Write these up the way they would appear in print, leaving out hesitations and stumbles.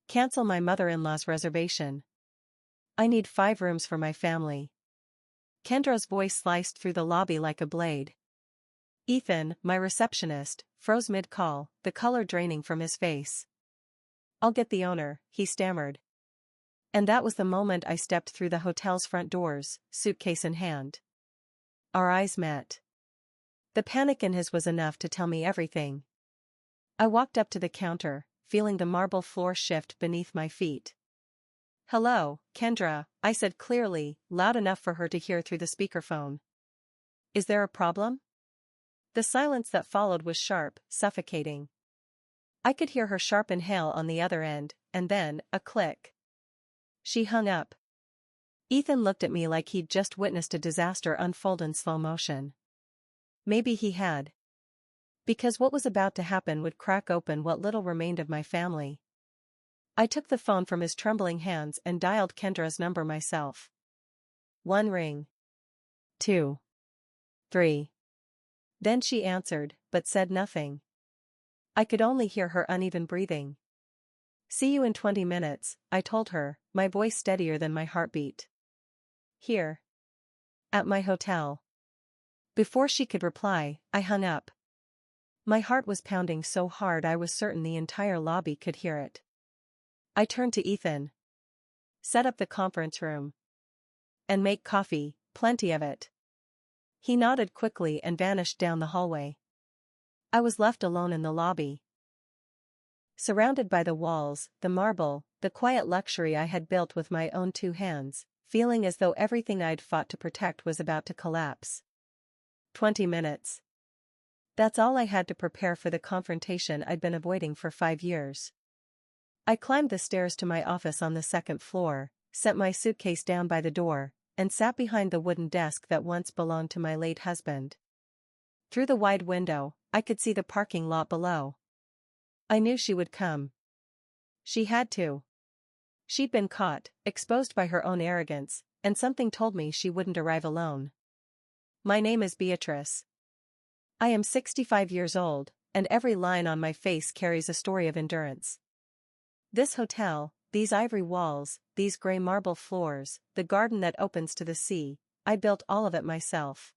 Cancel my mother-in-law's reservation. I need 5 rooms for my family. Kendra's voice sliced through the lobby like a blade. Ethan, my receptionist, froze mid-call, the color draining from his face. I'll get the owner, he stammered. And that was the moment I stepped through the hotel's front doors, suitcase in hand. Our eyes met. The panic in his was enough to tell me everything. I walked up to the counter, feeling the marble floor shift beneath my feet. "Hello, Kendra," I said clearly, loud enough for her to hear through the speakerphone. "Is there a problem?" The silence that followed was sharp, suffocating. I could hear her sharp inhale on the other end, and then, a click. She hung up. Ethan looked at me like he'd just witnessed a disaster unfold in slow motion. Maybe he had. Because what was about to happen would crack open what little remained of my family. I took the phone from his trembling hands and dialed Kendra's number myself. 1 ring. 2. 3. Then she answered, but said nothing. I could only hear her uneven breathing. "See you in 20 minutes, I told her, my voice steadier than my heartbeat. "Here. At my hotel." Before she could reply, I hung up. My heart was pounding so hard I was certain the entire lobby could hear it. I turned to Ethan. "Set up the conference room. And make coffee, plenty of it." He nodded quickly and vanished down the hallway. I was left alone in the lobby. Surrounded by the walls, the marble, the quiet luxury I had built with my own 2 hands, feeling as though everything I'd fought to protect was about to collapse. 20 minutes. That's all I had to prepare for the confrontation I'd been avoiding for 5 years. I climbed the stairs to my office on the 2nd floor, set my suitcase down by the door, and sat behind the wooden desk that once belonged to my late husband. Through the wide window, I could see the parking lot below. I knew she would come. She had to. She'd been caught, exposed by her own arrogance, and something told me she wouldn't arrive alone. My name is Beatrice. I am 65 years old, and every line on my face carries a story of endurance. This hotel, these ivory walls, these gray marble floors, the garden that opens to the sea, I built all of it myself.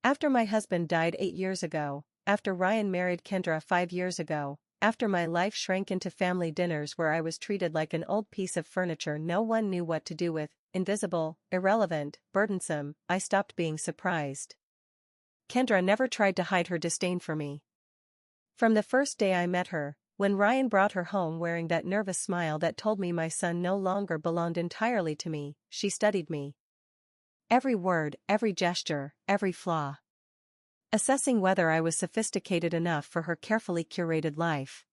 After my husband died 8 years ago, after Ryan married Kendra 5 years ago, after my life shrank into family dinners where I was treated like an old piece of furniture no one knew what to do with, invisible, irrelevant, burdensome, I stopped being surprised. Kendra never tried to hide her disdain for me. From the first day I met her, when Ryan brought her home wearing that nervous smile that told me my son no longer belonged entirely to me, she studied me. Every word, every gesture, every flaw. Assessing whether I was sophisticated enough for her carefully curated life.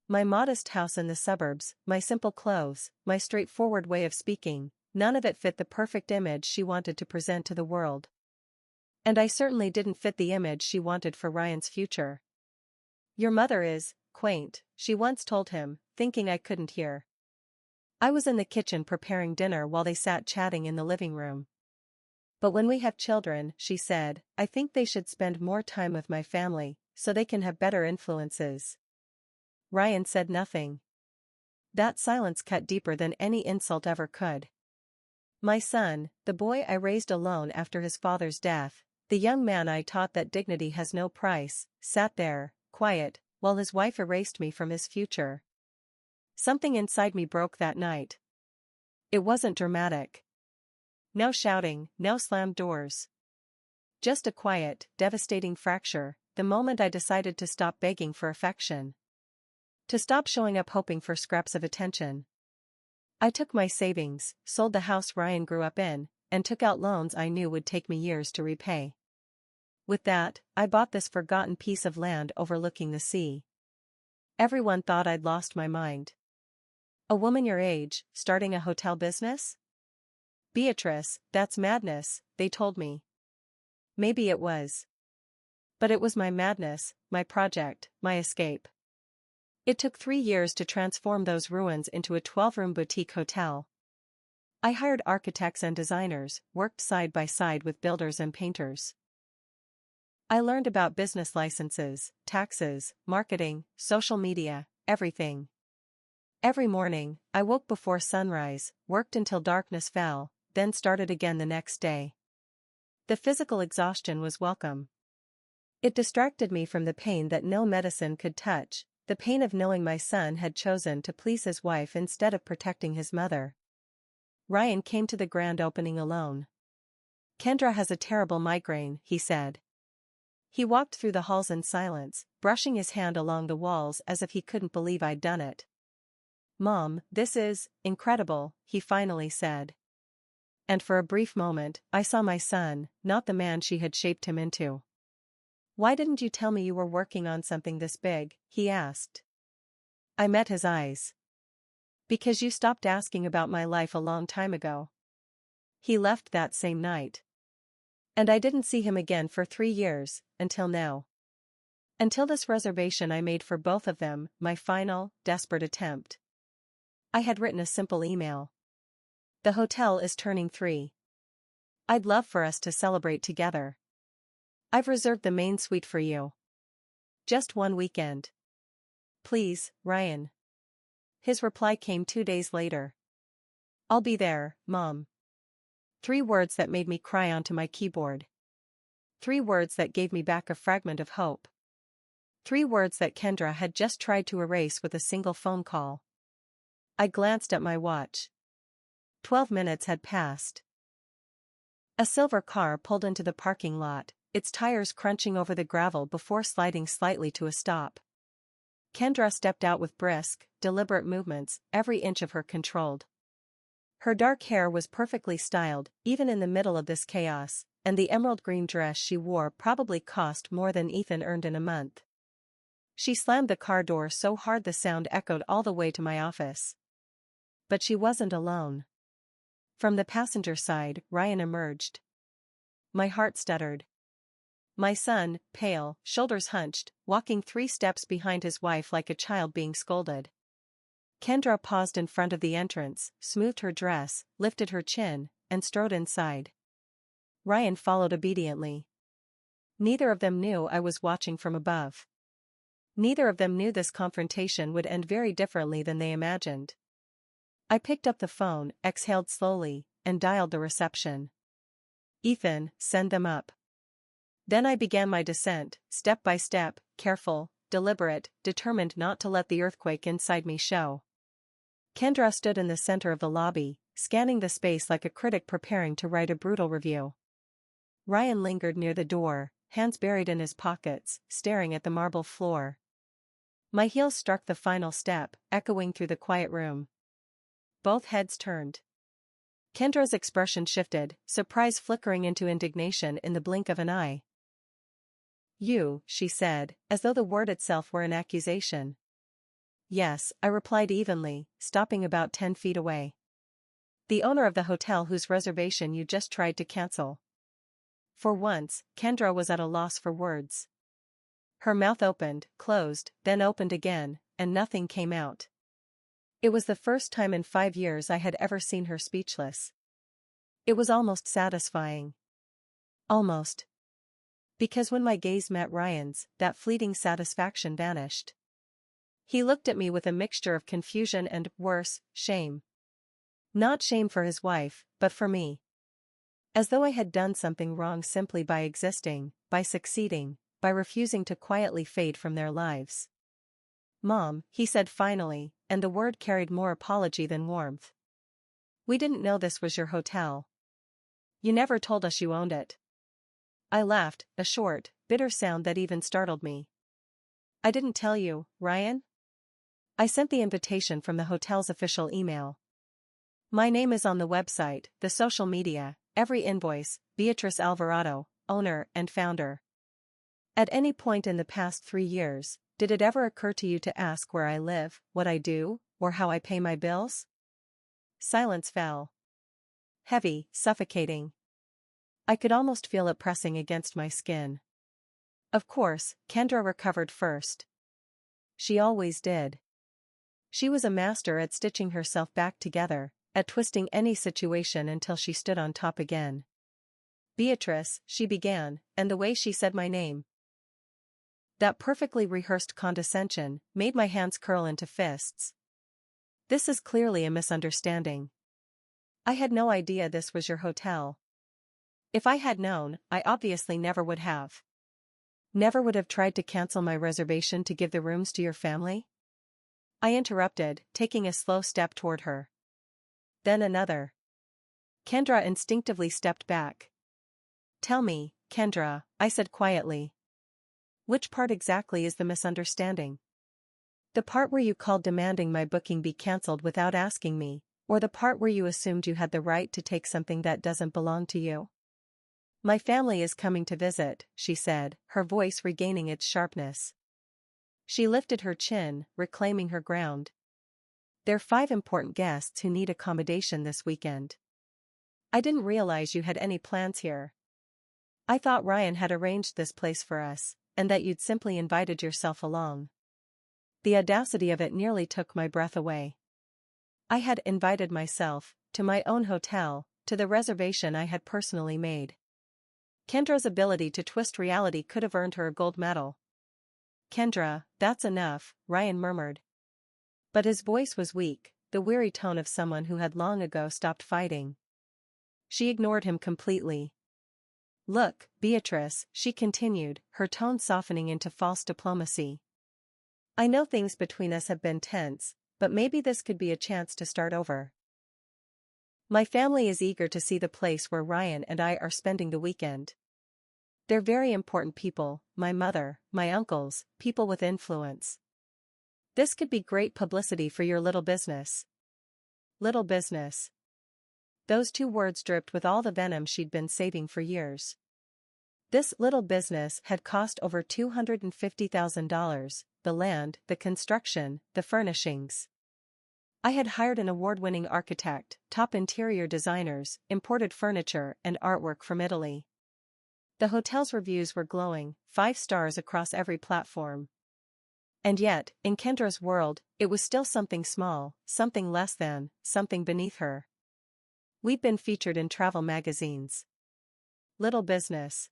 My modest house in the suburbs, my simple clothes, my straightforward way of speaking, none of it fit the perfect image she wanted to present to the world. And I certainly didn't fit the image she wanted for Ryan's future. "Your mother is quaint," she once told him, thinking I couldn't hear. I was in the kitchen preparing dinner while they sat chatting in the living room. "But when we have children," she said, "I think they should spend more time with my family, so they can have better influences." Ryan said nothing. That silence cut deeper than any insult ever could. My son, the boy I raised alone after his father's death, the young man I taught that dignity has no price, sat there, quiet, while his wife erased me from his future. Something inside me broke that night. It wasn't dramatic. No shouting, no slammed doors. Just a quiet, devastating fracture, the moment I decided to stop begging for affection. To stop showing up hoping for scraps of attention. I took my savings, sold the house Ryan grew up in, and took out loans I knew would take me years to repay. With that, I bought this forgotten piece of land overlooking the sea. Everyone thought I'd lost my mind. "A woman your age, starting a hotel business? Beatrice, that's madness," they told me. Maybe it was. But it was my madness, my project, my escape. It took 3 years to transform those ruins into a 12-room boutique hotel. I hired architects and designers, worked side by side with builders and painters. I learned about business licenses, taxes, marketing, social media, everything. Every morning, I woke before sunrise, worked until darkness fell, then started again the next day. The physical exhaustion was welcome. It distracted me from the pain that no medicine could touch, the pain of knowing my son had chosen to please his wife instead of protecting his mother. Ryan came to the grand opening alone. "Kendra has a terrible migraine," he said. He walked through the halls in silence, brushing his hand along the walls as if he couldn't believe I'd done it. "Mom, this is incredible," he finally said. And for a brief moment, I saw my son, not the man she had shaped him into. "Why didn't you tell me you were working on something this big?" he asked. I met his eyes. "Because you stopped asking about my life a long time ago." He left that same night. And I didn't see him again for 3 years, until now. Until this reservation I made for both of them, my final, desperate attempt. I had written a simple email. "The hotel is turning 3. I'd love for us to celebrate together. I've reserved the main suite for you. Just one weekend. Please, Ryan." His reply came 2 days later. "I'll be there, Mom." 3 words that made me cry onto my keyboard. 3 words that gave me back a fragment of hope. 3 words that Kendra had just tried to erase with a single phone call. I glanced at my watch. 12 minutes had passed. A silver car pulled into the parking lot, its tires crunching over the gravel before sliding slightly to a stop. Kendra stepped out with brisk, deliberate movements, every inch of her controlled. Her dark hair was perfectly styled, even in the middle of this chaos, and the emerald green dress she wore probably cost more than Ethan earned in a month. She slammed the car door so hard the sound echoed all the way to my office. But she wasn't alone. From the passenger side, Ryan emerged. My heart stuttered. My son, pale, shoulders hunched, walking 3 steps behind his wife like a child being scolded. Kendra paused in front of the entrance, smoothed her dress, lifted her chin, and strode inside. Ryan followed obediently. Neither of them knew I was watching from above. Neither of them knew this confrontation would end very differently than they imagined. I picked up the phone, exhaled slowly, and dialed the reception. "Ethan, send them up." Then I began my descent, step by step, careful, deliberate, determined not to let the earthquake inside me show. Kendra stood in the center of the lobby, scanning the space like a critic preparing to write a brutal review. Ryan lingered near the door, hands buried in his pockets, staring at the marble floor. My heels struck the final step, echoing through the quiet room. Both heads turned. Kendra's expression shifted, surprise flickering into indignation in the blink of an eye. "You," she said, as though the word itself were an accusation. "Yes," I replied evenly, stopping about 10 feet away. "The owner of the hotel whose reservation you just tried to cancel." For once, Kendra was at a loss for words. Her mouth opened, closed, then opened again, and nothing came out. It was the first time in 5 years I had ever seen her speechless. It was almost satisfying. Almost. Because when my gaze met Ryan's, that fleeting satisfaction vanished. He looked at me with a mixture of confusion and, worse, shame. Not shame for his wife, but for me. As though I had done something wrong simply by existing, by succeeding, by refusing to quietly fade from their lives. "Mom," he said finally, and the word carried more apology than warmth. "We didn't know this was your hotel. You never told us you owned it." I laughed, a short, bitter sound that even startled me. "I didn't tell you, Ryan? I sent the invitation from the hotel's official email. My name is on the website, the social media, every invoice, Beatrice Alvarado, owner and founder. At any point in the past 3 years, did it ever occur to you to ask where I live, what I do, or how I pay my bills?" Silence fell. Heavy, suffocating. I could almost feel it pressing against my skin. Of course, Kendra recovered first. She always did. She was a master at stitching herself back together, at twisting any situation until she stood on top again. "Beatrice," she began, and the way she said my name. That perfectly rehearsed condescension made my hands curl into fists. This is clearly a misunderstanding. I had no idea this was your hotel. If I had known, I obviously never would have. Never would have tried to cancel my reservation to give the rooms to your family? I interrupted, taking a slow step toward her. Then another. Kendra instinctively stepped back. Tell me, Kendra, I said quietly. Which part exactly is the misunderstanding? The part where you called demanding my booking be cancelled without asking me, or the part where you assumed you had the right to take something that doesn't belong to you? My family is coming to visit, she said, her voice regaining its sharpness. She lifted her chin, reclaiming her ground. There are 5 important guests who need accommodation this weekend. I didn't realize you had any plans here. I thought Ryan had arranged this place for us, and that you'd simply invited yourself along. The audacity of it nearly took my breath away. I had invited myself, to my own hotel, to the reservation I had personally made. Kendra's ability to twist reality could have earned her a gold medal. Kendra, that's enough, Ryan murmured. But his voice was weak, the weary tone of someone who had long ago stopped fighting. She ignored him completely. Look, Beatrice, she continued, her tone softening into false diplomacy. I know things between us have been tense, but maybe this could be a chance to start over. My family is eager to see the place where Ryan and I are spending the weekend. They're very important people, my mother, my uncles, people with influence. This could be great publicity for your little business. Little business. Those 2 words dripped with all the venom she'd been saving for years. This little business had cost over $250,000, the land, the construction, the furnishings. I had hired an award-winning architect, top interior designers, imported furniture and artwork from Italy. The hotel's reviews were glowing, 5 stars across every platform. And yet, in Kendra's world, it was still something small, something less than, something beneath her. We'd been featured in travel magazines. Little business.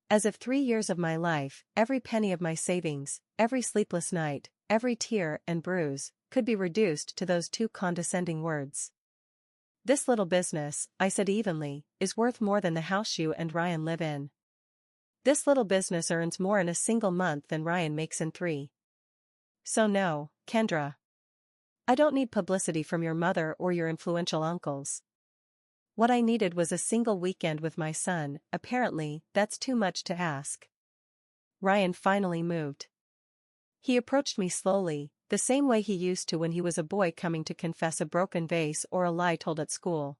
As if 3 years of my life, every penny of my savings, every sleepless night, every tear and bruise, could be reduced to those 2 condescending words. This little business, I said evenly, is worth more than the house you and Ryan live in. This little business earns more in a single month than Ryan makes in 3. So no, Kendra. I don't need publicity from your mother or your influential uncles. What I needed was a single weekend with my son. Apparently, that's too much to ask. Ryan finally moved. He approached me slowly, the same way he used to when he was a boy coming to confess a broken vase or a lie told at school.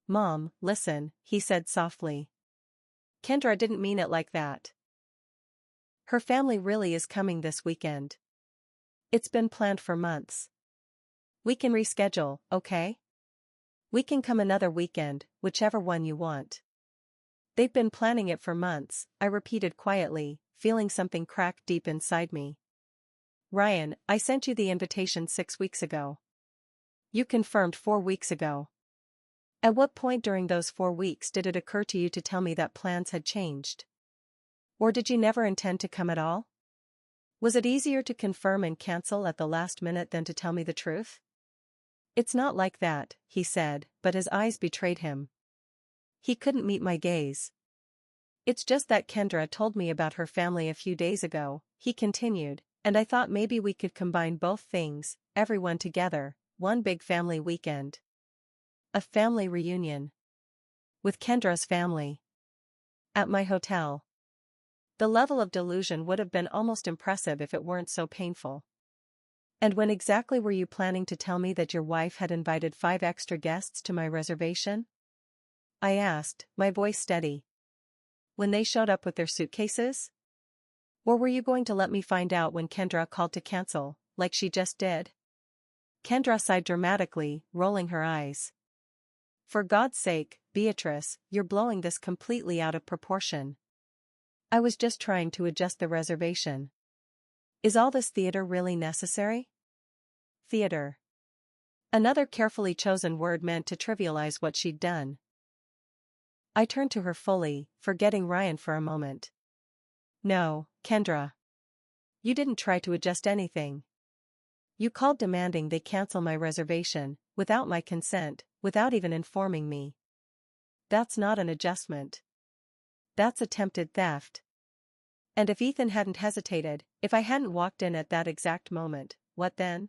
Mom, listen, he said softly. Kendra didn't mean it like that. Her family really is coming this weekend. It's been planned for months. We can reschedule, okay? We can come another weekend, whichever one you want. They've been planning it for months, I repeated quietly, feeling something crack deep inside me. Ryan, I sent you the invitation 6 weeks ago. You confirmed 4 weeks ago. At what point during those 4 weeks did it occur to you to tell me that plans had changed? Or did you never intend to come at all? Was it easier to confirm and cancel at the last minute than to tell me the truth? It's not like that, he said, but his eyes betrayed him. He couldn't meet my gaze. It's just that Kendra told me about her family a few days ago, he continued, and I thought maybe we could combine both things, everyone together, one big family weekend. A family reunion. With Kendra's family. At my hotel. The level of delusion would have been almost impressive if it weren't so painful. And when exactly were you planning to tell me that your wife had invited 5 extra guests to my reservation? I asked, my voice steady. When they showed up with their suitcases? Or were you going to let me find out when Kendra called to cancel, like she just did? Kendra sighed dramatically, rolling her eyes. For God's sake, Beatrice, you're blowing this completely out of proportion. I was just trying to adjust the reservation. Is all this theater really necessary? Theater. Another carefully chosen word meant to trivialize what she'd done. I turned to her fully, forgetting Ryan for a moment. No, Kendra. You didn't try to adjust anything. You called demanding they cancel my reservation, without my consent, without even informing me. That's not an adjustment. That's attempted theft. And if Ethan hadn't hesitated, if I hadn't walked in at that exact moment, what then?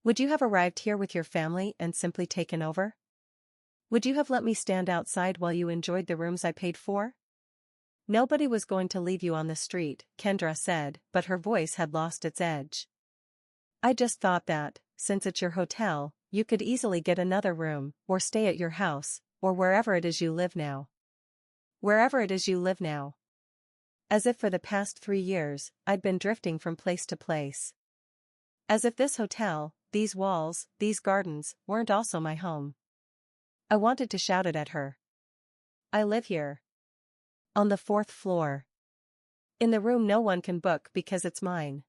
Would you have arrived here with your family and simply taken over? Would you have let me stand outside while you enjoyed the rooms I paid for? Nobody was going to leave you on the street, Kendra said, but her voice had lost its edge. I just thought that, since it's your hotel, you could easily get another room, or stay at your house, or wherever it is you live now. Wherever it is you live now. As if for the past 3 years, I'd been drifting from place to place. As if this hotel, these walls, these gardens, weren't also my home. I wanted to shout it at her. I live here. On the 4th floor. In the room no one can book because it's mine.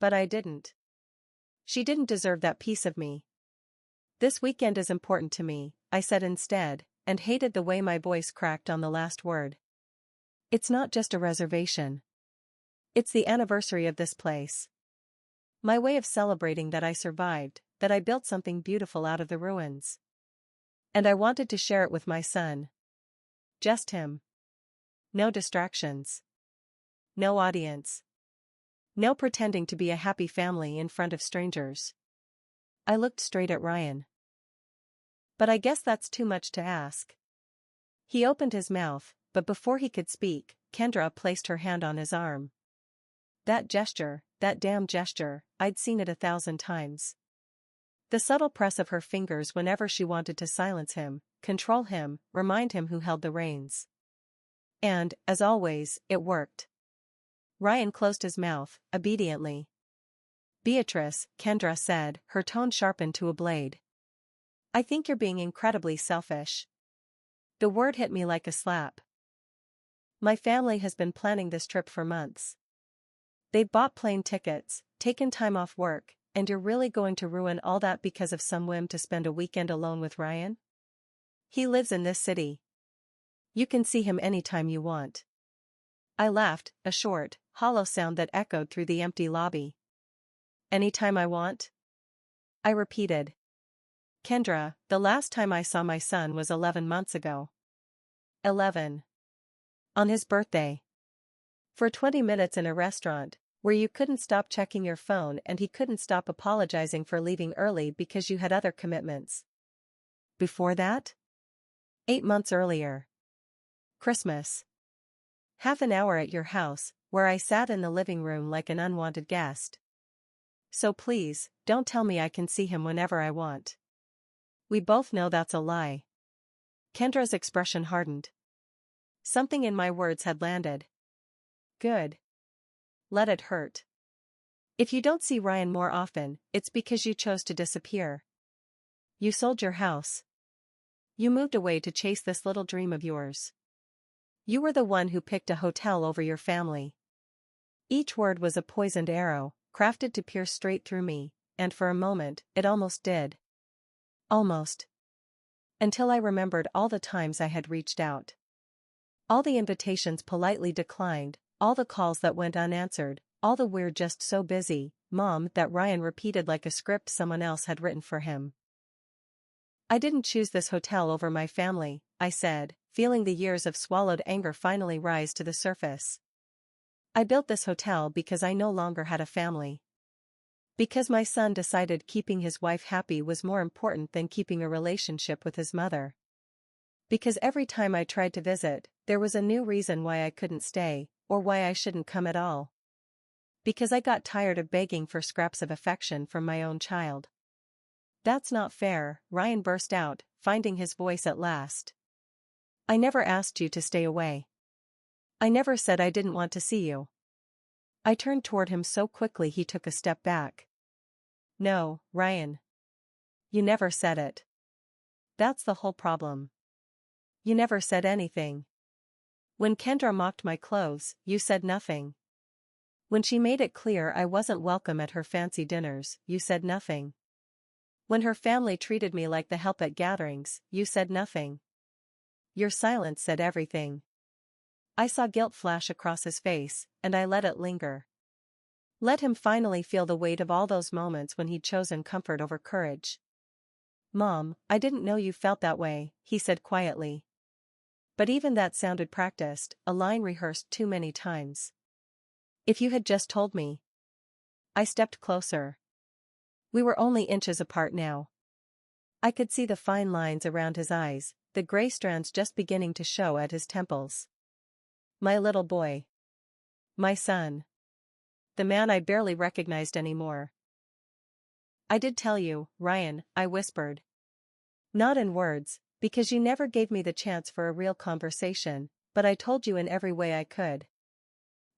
But I didn't. She didn't deserve that piece of me. This weekend is important to me, I said instead, and hated the way my voice cracked on the last word. It's not just a reservation. It's the anniversary of this place. My way of celebrating that I survived, that I built something beautiful out of the ruins. And I wanted to share it with my son. Just him. No distractions. No audience. No pretending to be a happy family in front of strangers. I looked straight at Ryan. But I guess that's too much to ask. He opened his mouth, but before he could speak, Kendra placed her hand on his arm. That gesture, that damn gesture, I'd seen it 1,000 times. The subtle press of her fingers whenever she wanted to silence him, control him, remind him who held the reins. And, as always, it worked. Ryan closed his mouth, obediently. Beatrice, Kendra said, her tone sharpened to a blade. I think you're being incredibly selfish. The word hit me like a slap. My family has been planning this trip for months. They've bought plane tickets, taken time off work, and you're really going to ruin all that because of some whim to spend a weekend alone with Ryan? He lives in this city. You can see him anytime you want. I laughed, a short, hollow sound that echoed through the empty lobby. Anytime I want? I repeated. Kendra, the last time I saw my son was 11 months ago. 11. On his birthday. For 20 minutes in a restaurant, where you couldn't stop checking your phone and he couldn't stop apologizing for leaving early because you had other commitments. Before that? 8 months earlier. Christmas. Half an hour at your house, where I sat in the living room like an unwanted guest. So please, don't tell me I can see him whenever I want. We both know that's a lie. Kendra's expression hardened. Something in my words had landed. Good. Let it hurt. If you don't see Ryan more often, it's because you chose to disappear. You sold your house. You moved away to chase this little dream of yours. You were the one who picked a hotel over your family. Each word was a poisoned arrow, crafted to pierce straight through me, and for a moment, it almost did. Almost. Until I remembered all the times I had reached out. All the invitations politely declined, all the calls that went unanswered, all the "we're just so busy, Mom" that Ryan repeated like a script someone else had written for him. I didn't choose this hotel over my family, I said, feeling the years of swallowed anger finally rise to the surface. I built this hotel because I no longer had a family. Because my son decided keeping his wife happy was more important than keeping a relationship with his mother. Because every time I tried to visit, there was a new reason why I couldn't stay, or why I shouldn't come at all. Because I got tired of begging for scraps of affection from my own child. That's not fair, Ryan burst out, finding his voice at last. I never asked you to stay away. I never said I didn't want to see you. I turned toward him so quickly he took a step back. No, Ryan. You never said it. That's the whole problem. You never said anything. When Kendra mocked my clothes, you said nothing. When she made it clear I wasn't welcome at her fancy dinners, you said nothing. When her family treated me like the help at gatherings, you said nothing. Your silence said everything. I saw guilt flash across his face, and I let it linger. Let him finally feel the weight of all those moments when he'd chosen comfort over courage. "Mom, I didn't know you felt that way," he said quietly. But even that sounded practiced, a line rehearsed too many times. "If you had just told me." I stepped closer. We were only inches apart now. I could see the fine lines around his eyes, the gray strands just beginning to show at his temples. My little boy. My son. The man I barely recognized anymore. "I did tell you, Ryan," I whispered. "Not in words, because you never gave me the chance for a real conversation, but I told you in every way I could.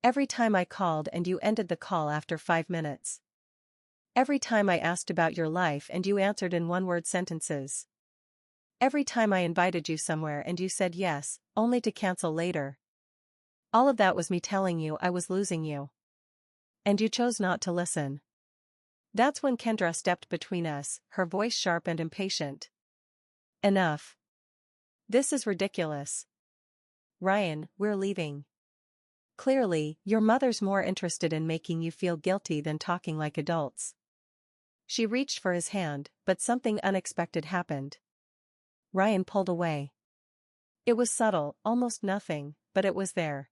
Every time I called and you ended the call after 5 minutes. Every time I asked about your life and you answered in one-word sentences. Every time I invited you somewhere and you said yes, only to cancel later. All of that was me telling you I was losing you. And you chose not to listen." That's when Kendra stepped between us, her voice sharp and impatient. "Enough. This is ridiculous. Ryan, we're leaving. Clearly, your mother's more interested in making you feel guilty than talking like adults." She reached for his hand, but something unexpected happened. Ryan pulled away. It was subtle, almost nothing, but it was there.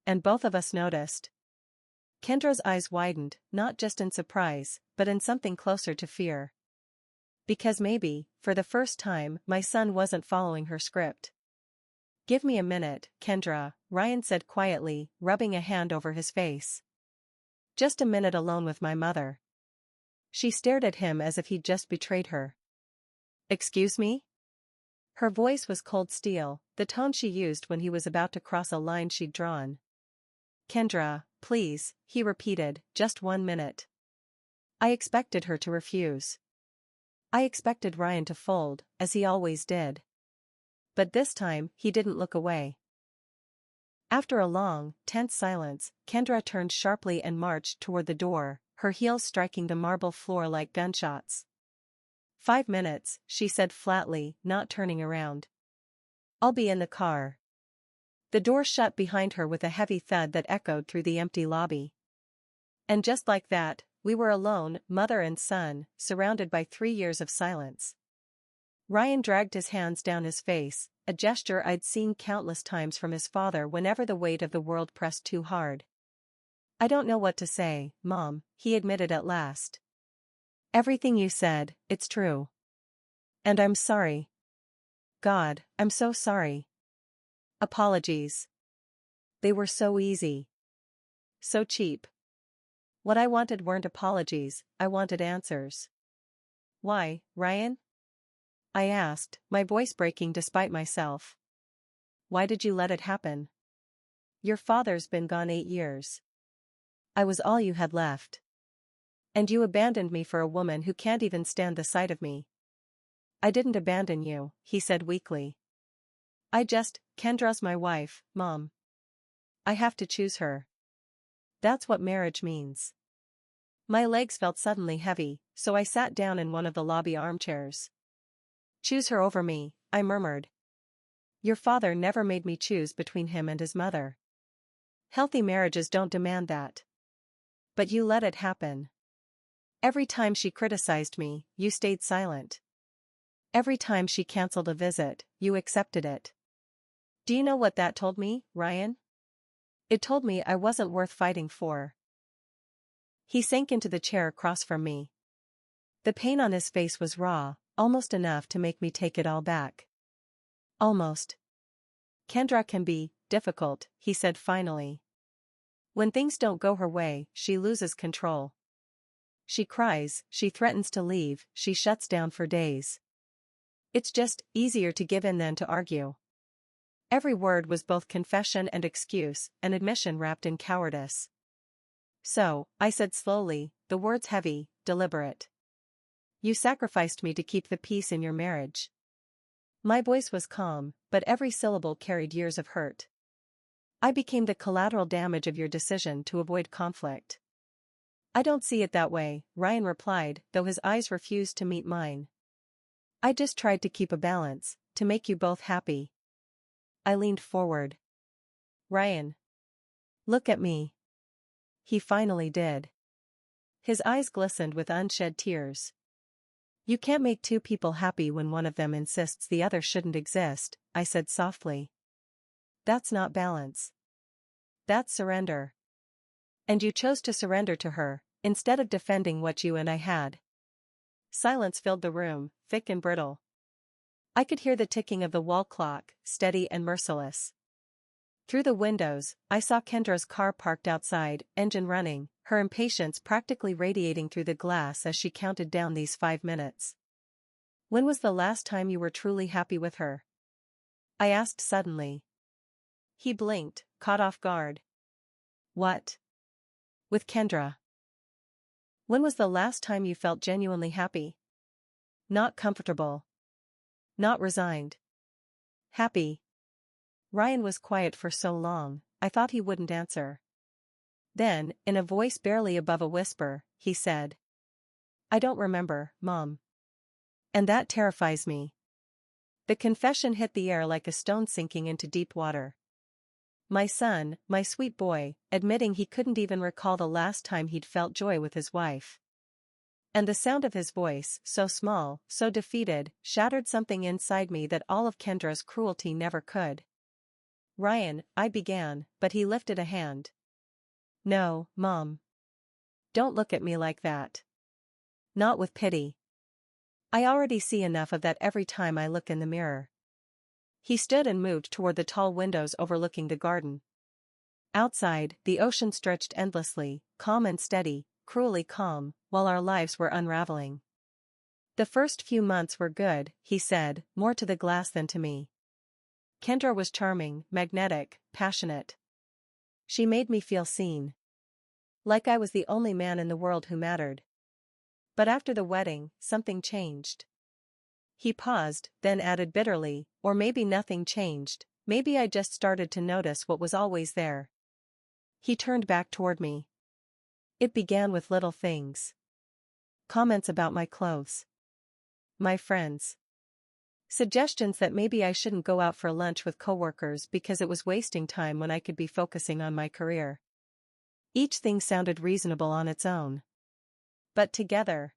And both of us noticed. Kendra's eyes widened, not just in surprise, but in something closer to fear. Because maybe, for the first time, my son wasn't following her script. "Give me a minute, Kendra," Ryan said quietly, rubbing a hand over his face. "Just a minute alone with my mother." She stared at him as if he'd just betrayed her. "Excuse me?" Her voice was cold steel, the tone she used when he was about to cross a line she'd drawn. "Kendra, please," he repeated, "just 1 minute." I expected her to refuse. I expected Ryan to fold, as he always did. But this time, he didn't look away. After a long, tense silence, Kendra turned sharply and marched toward the door, her heels striking the marble floor like gunshots. 5 minutes, she said flatly, not turning around. "I'll be in the car." The door shut behind her with a heavy thud that echoed through the empty lobby. And just like that, we were alone, mother and son, surrounded by 3 years of silence. Ryan dragged his hands down his face, a gesture I'd seen countless times from his father whenever the weight of the world pressed too hard. "I don't know what to say, Mom," he admitted at last. "Everything you said, it's true. And I'm sorry. God, I'm so sorry. Apologies. They were so easy. So cheap. What I wanted weren't apologies, I wanted answers." "Why, Ryan?" I asked, my voice breaking despite myself. "Why did you let it happen? Your father's been gone 8 years. I was all you had left. And you abandoned me for a woman who can't even stand the sight of me." "I didn't abandon you," he said weakly. Kendra's my wife, Mom. I have to choose her. That's what marriage means." My legs felt suddenly heavy, so I sat down in one of the lobby armchairs. "Choose her over me," I murmured. "Your father never made me choose between him and his mother. Healthy marriages don't demand that. But you let it happen. Every time she criticized me, you stayed silent. Every time she canceled a visit, you accepted it. Do you know what that told me, Ryan? It told me I wasn't worth fighting for." He sank into the chair across from me. The pain on his face was raw, almost enough to make me take it all back. "Almost. Kendra can be difficult," he said finally. "When things don't go her way, she loses control. She cries, she threatens to leave, she shuts down for days. It's just easier to give in than to argue." Every word was both confession and excuse, an admission wrapped in cowardice. "So," I said slowly, the words heavy, deliberate. "You sacrificed me to keep the peace in your marriage." My voice was calm, but every syllable carried years of hurt. "I became the collateral damage of your decision to avoid conflict." "I don't see it that way," Ryan replied, though his eyes refused to meet mine. "I just tried to keep a balance, to make you both happy." I leaned forward. "Ryan. Look at me." He finally did. His eyes glistened with unshed tears. You can't make two people happy when one of them insists the other shouldn't exist, I said softly. That's not balance. That's surrender. And you chose to surrender to her, instead of defending what you and I had. Silence filled the room, thick and brittle. I could hear the ticking of the wall clock, steady and merciless. Through the windows, I saw Kendra's car parked outside, engine running, her impatience practically radiating through the glass as she counted down these 5 minutes. When was the last time you were truly happy with her? I asked suddenly. He blinked, caught off guard. What? With Kendra. When was the last time you felt genuinely happy? Not comfortable. Not resigned. Happy. Ryan was quiet for so long, I thought he wouldn't answer. Then, in a voice barely above a whisper, he said, I don't remember, Mom. And that terrifies me. The confession hit the air like a stone sinking into deep water. My son, my sweet boy, admitting he couldn't even recall the last time he'd felt joy with his wife. And the sound of his voice, so small, so defeated, shattered something inside me that all of Kendra's cruelty never could. Ryan, I began, but he lifted a hand. No, Mom. Don't look at me like that. Not with pity. I already see enough of that every time I look in the mirror. He stood and moved toward the tall windows overlooking the garden. Outside, the ocean stretched endlessly, calm and steady, cruelly calm, while our lives were unraveling. The first few months were good, he said, more to the glass than to me. Kendra was charming, magnetic, passionate. She made me feel seen. Like I was the only man in the world who mattered. But after the wedding, something changed. He paused, then added bitterly, or maybe nothing changed, maybe I just started to notice what was always there. He turned back toward me. It began with little things. Comments about my clothes. My friends. Suggestions that maybe I shouldn't go out for lunch with coworkers because it was wasting time when I could be focusing on my career. Each thing sounded reasonable on its own. But together.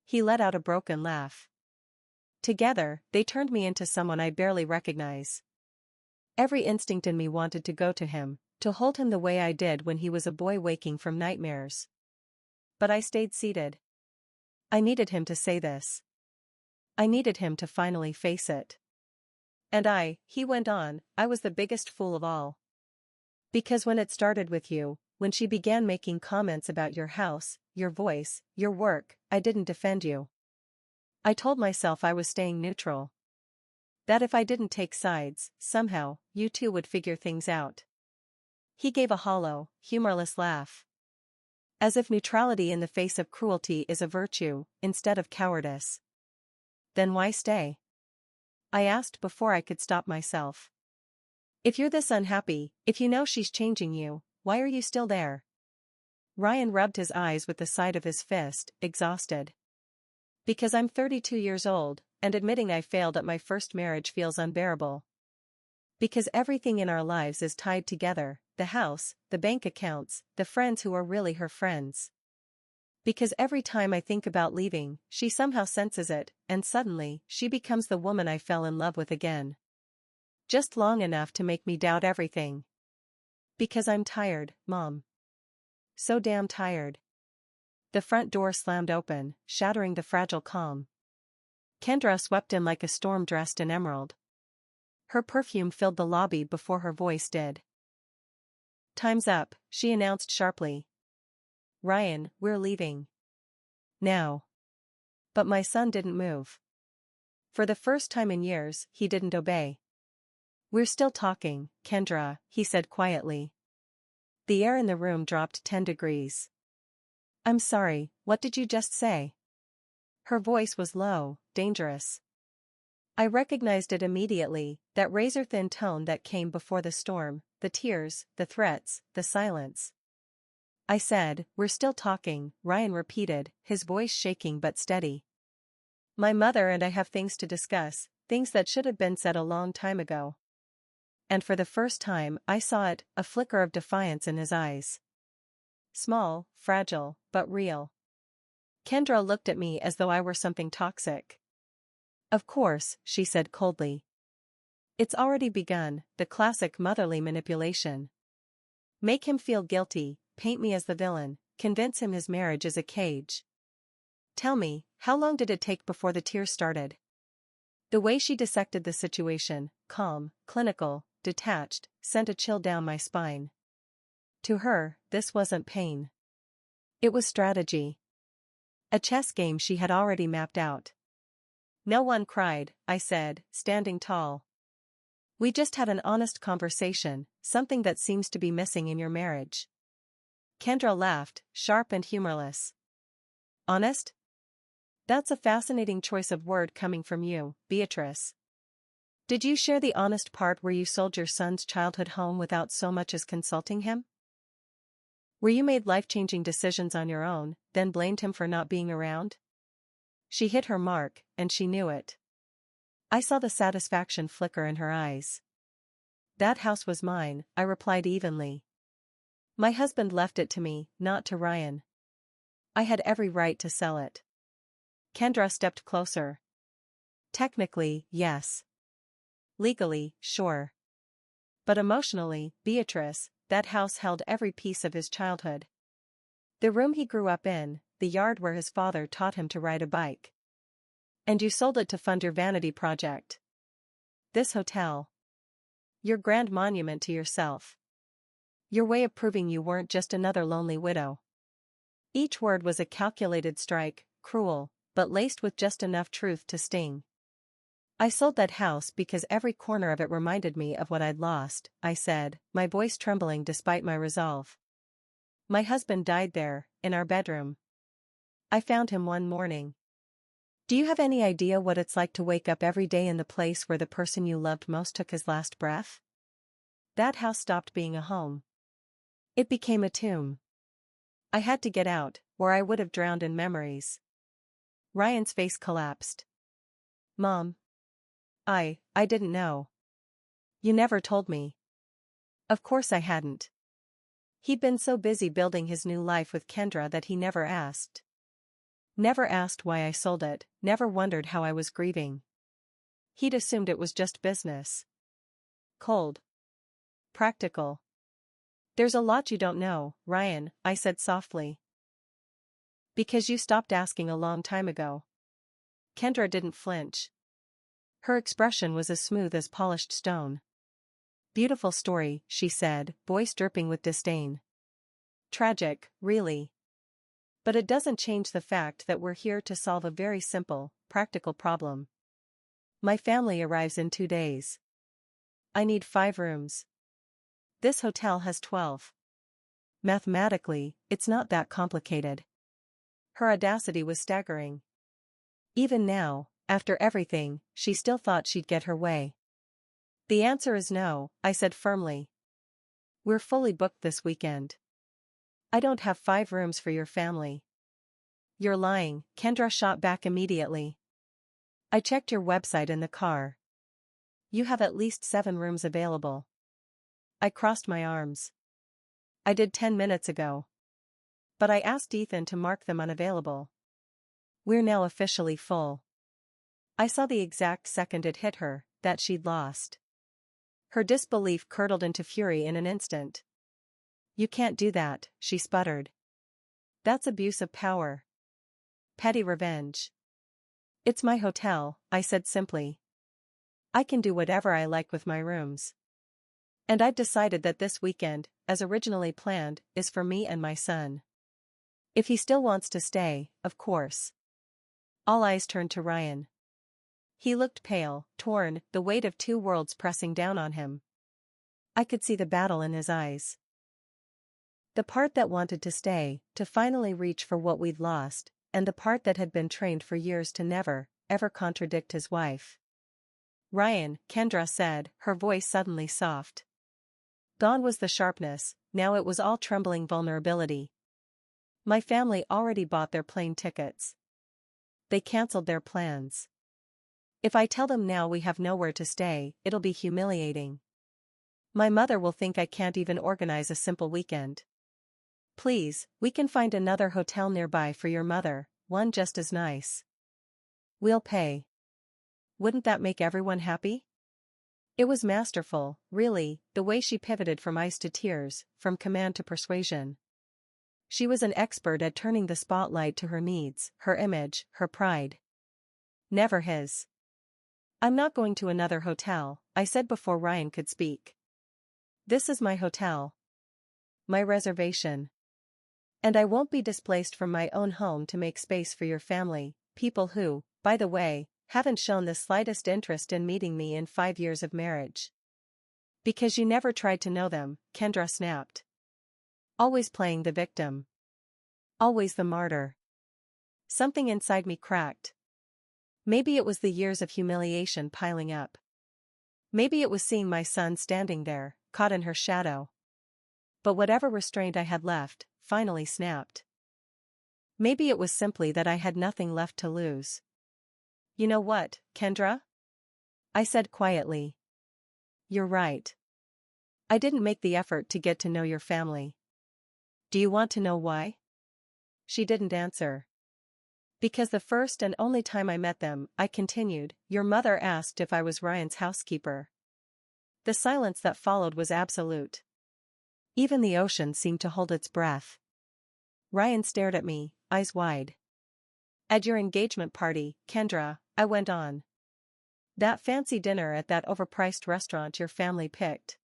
He let out a broken laugh. Together, they turned me into someone I barely recognize. Every instinct in me wanted to go to him, to hold him the way I did when he was a boy waking from nightmares. But I stayed seated. I needed him to say this. I needed him to finally face it. And he went on, I was the biggest fool of all. Because when it started with you, when she began making comments about your house, your voice, your work, I didn't defend you. I told myself I was staying neutral. That if I didn't take sides, somehow, you two would figure things out. He gave a hollow, humorless laugh. As if neutrality in the face of cruelty is a virtue, instead of cowardice. Then why stay? I asked before I could stop myself. If you're this unhappy, if you know she's changing you, why are you still there? Ryan rubbed his eyes with the side of his fist, exhausted. Because I'm 32 years old, and admitting I failed at my first marriage feels unbearable. Because everything in our lives is tied together, the house, the bank accounts, the friends who are really her friends. Because every time I think about leaving, she somehow senses it, and suddenly, she becomes the woman I fell in love with again. Just long enough to make me doubt everything. Because I'm tired, Mom. So damn tired. The front door slammed open, shattering the fragile calm. Kendra swept in like a storm dressed in emerald. Her perfume filled the lobby before her voice did. Time's up, she announced sharply. Ryan, we're leaving. Now. But my son didn't move. For the first time in years, he didn't obey. We're still talking, Kendra, he said quietly. The air in the room dropped 10 degrees. I'm sorry, what did you just say? Her voice was low, dangerous. I recognized it immediately, that razor-thin tone that came before the storm, the tears, the threats, the silence. I said, we're still talking, Ryan repeated, his voice shaking but steady. My mother and I have things to discuss, things that should have been said a long time ago. And for the first time, I saw it, a flicker of defiance in his eyes. small, fragile, but real. Kendra looked at me as though I were something toxic. Of course, she said coldly. It's already begun, the classic motherly manipulation. Make him feel guilty, paint me as the villain, convince him his marriage is a cage. Tell me, how long did it take before the tears started? The way she dissected the situation, calm, clinical, detached, sent a chill down my spine. To her, this wasn't pain. It was strategy. A chess game she had already mapped out. No one cried, I said, standing tall. We just had an honest conversation, something that seems to be missing in your marriage. Kendra laughed, sharp and humorless. Honest? That's a fascinating choice of word coming from you, Beatrice. Did you share the honest part where you sold your son's childhood home without so much as consulting him? Where you made life-changing decisions on your own, then blamed him for not being around? She hit her mark, and she knew it. I saw the satisfaction flicker in her eyes. That house was mine, I replied evenly. My husband left it to me, not to Ryan. I had every right to sell it. Kendra stepped closer. Technically, yes. Legally, sure. But emotionally, Beatrice, that house held every piece of his childhood. The room he grew up in, the yard where his father taught him to ride a bike. And you sold it to fund your vanity project. This hotel. Your grand monument to yourself. Your way of proving you weren't just another lonely widow. Each word was a calculated strike, cruel, but laced with just enough truth to sting. I sold that house because every corner of it reminded me of what I'd lost, I said, my voice trembling despite my resolve. My husband died there, in our bedroom. I found him one morning. Do you have any idea what it's like to wake up every day in the place where the person you loved most took his last breath? That house stopped being a home. It became a tomb. I had to get out, or I would have drowned in memories. Ryan's face collapsed. Mom. I didn't know. You never told me. Of course I hadn't. He'd been so busy building his new life with Kendra that he never asked. Never asked why I sold it, never wondered how I was grieving. He'd assumed it was just business. Cold. Practical. There's a lot you don't know, Ryan, I said softly. Because you stopped asking a long time ago. Kendra didn't flinch. Her expression was as smooth as polished stone. Beautiful story, she said, voice dripping with disdain. Tragic, really. But it doesn't change the fact that we're here to solve a very simple, practical problem. My family arrives in 2 days. I need 5 rooms. This hotel has 12. Mathematically, it's not that complicated. Her audacity was staggering. Even now, after everything, she still thought she'd get her way. The answer is no, I said firmly. We're fully booked this weekend. I don't have 5 rooms for your family. You're lying, Kendra shot back immediately. I checked your website in the car. You have at least 7 rooms available. I crossed my arms. I did 10 minutes ago. But I asked Ethan to mark them unavailable. We're now officially full. I saw the exact second it hit her, that she'd lost. Her disbelief curdled into fury in an instant. You can't do that, she sputtered. That's abuse of power. Petty revenge. It's my hotel, I said simply. I can do whatever I like with my rooms. And I've decided that this weekend, as originally planned, is for me and my son. If he still wants to stay, of course. All eyes turned to Ryan. He looked pale, torn, the weight of 2 worlds pressing down on him. I could see the battle in his eyes. The part that wanted to stay, to finally reach for what we'd lost, and the part that had been trained for years to never, ever contradict his wife. Ryan, Kendra said, her voice suddenly soft. Gone was the sharpness, now it was all trembling vulnerability. My family already bought their plane tickets. They canceled their plans. If I tell them now we have nowhere to stay, it'll be humiliating. My mother will think I can't even organize a simple weekend. Please, we can find another hotel nearby for your mother, one just as nice. We'll pay. Wouldn't that make everyone happy? It was masterful, really, the way she pivoted from ice to tears, from command to persuasion. She was an expert at turning the spotlight to her needs, her image, her pride. Never his. I'm not going to another hotel, I said before Ryan could speak. This is my hotel. My reservation. And I won't be displaced from my own home to make space for your family, people who, by the way, haven't shown the slightest interest in meeting me in 5 years of marriage. Because you never tried to know them, Kendra snapped. Always playing the victim. Always the martyr. Something inside me cracked. Maybe it was the years of humiliation piling up. Maybe it was seeing my son standing there, caught in her shadow. But whatever restraint I had left, finally snapped. Maybe it was simply that I had nothing left to lose. You know what, Kendra? I said quietly. You're right. I didn't make the effort to get to know your family. Do you want to know why? She didn't answer. Because the first and only time I met them, I continued, your mother asked if I was Ryan's housekeeper. The silence that followed was absolute. Even the ocean seemed to hold its breath. Ryan stared at me, eyes wide. At your engagement party, Kendra, I went on. That fancy dinner at that overpriced restaurant your family picked.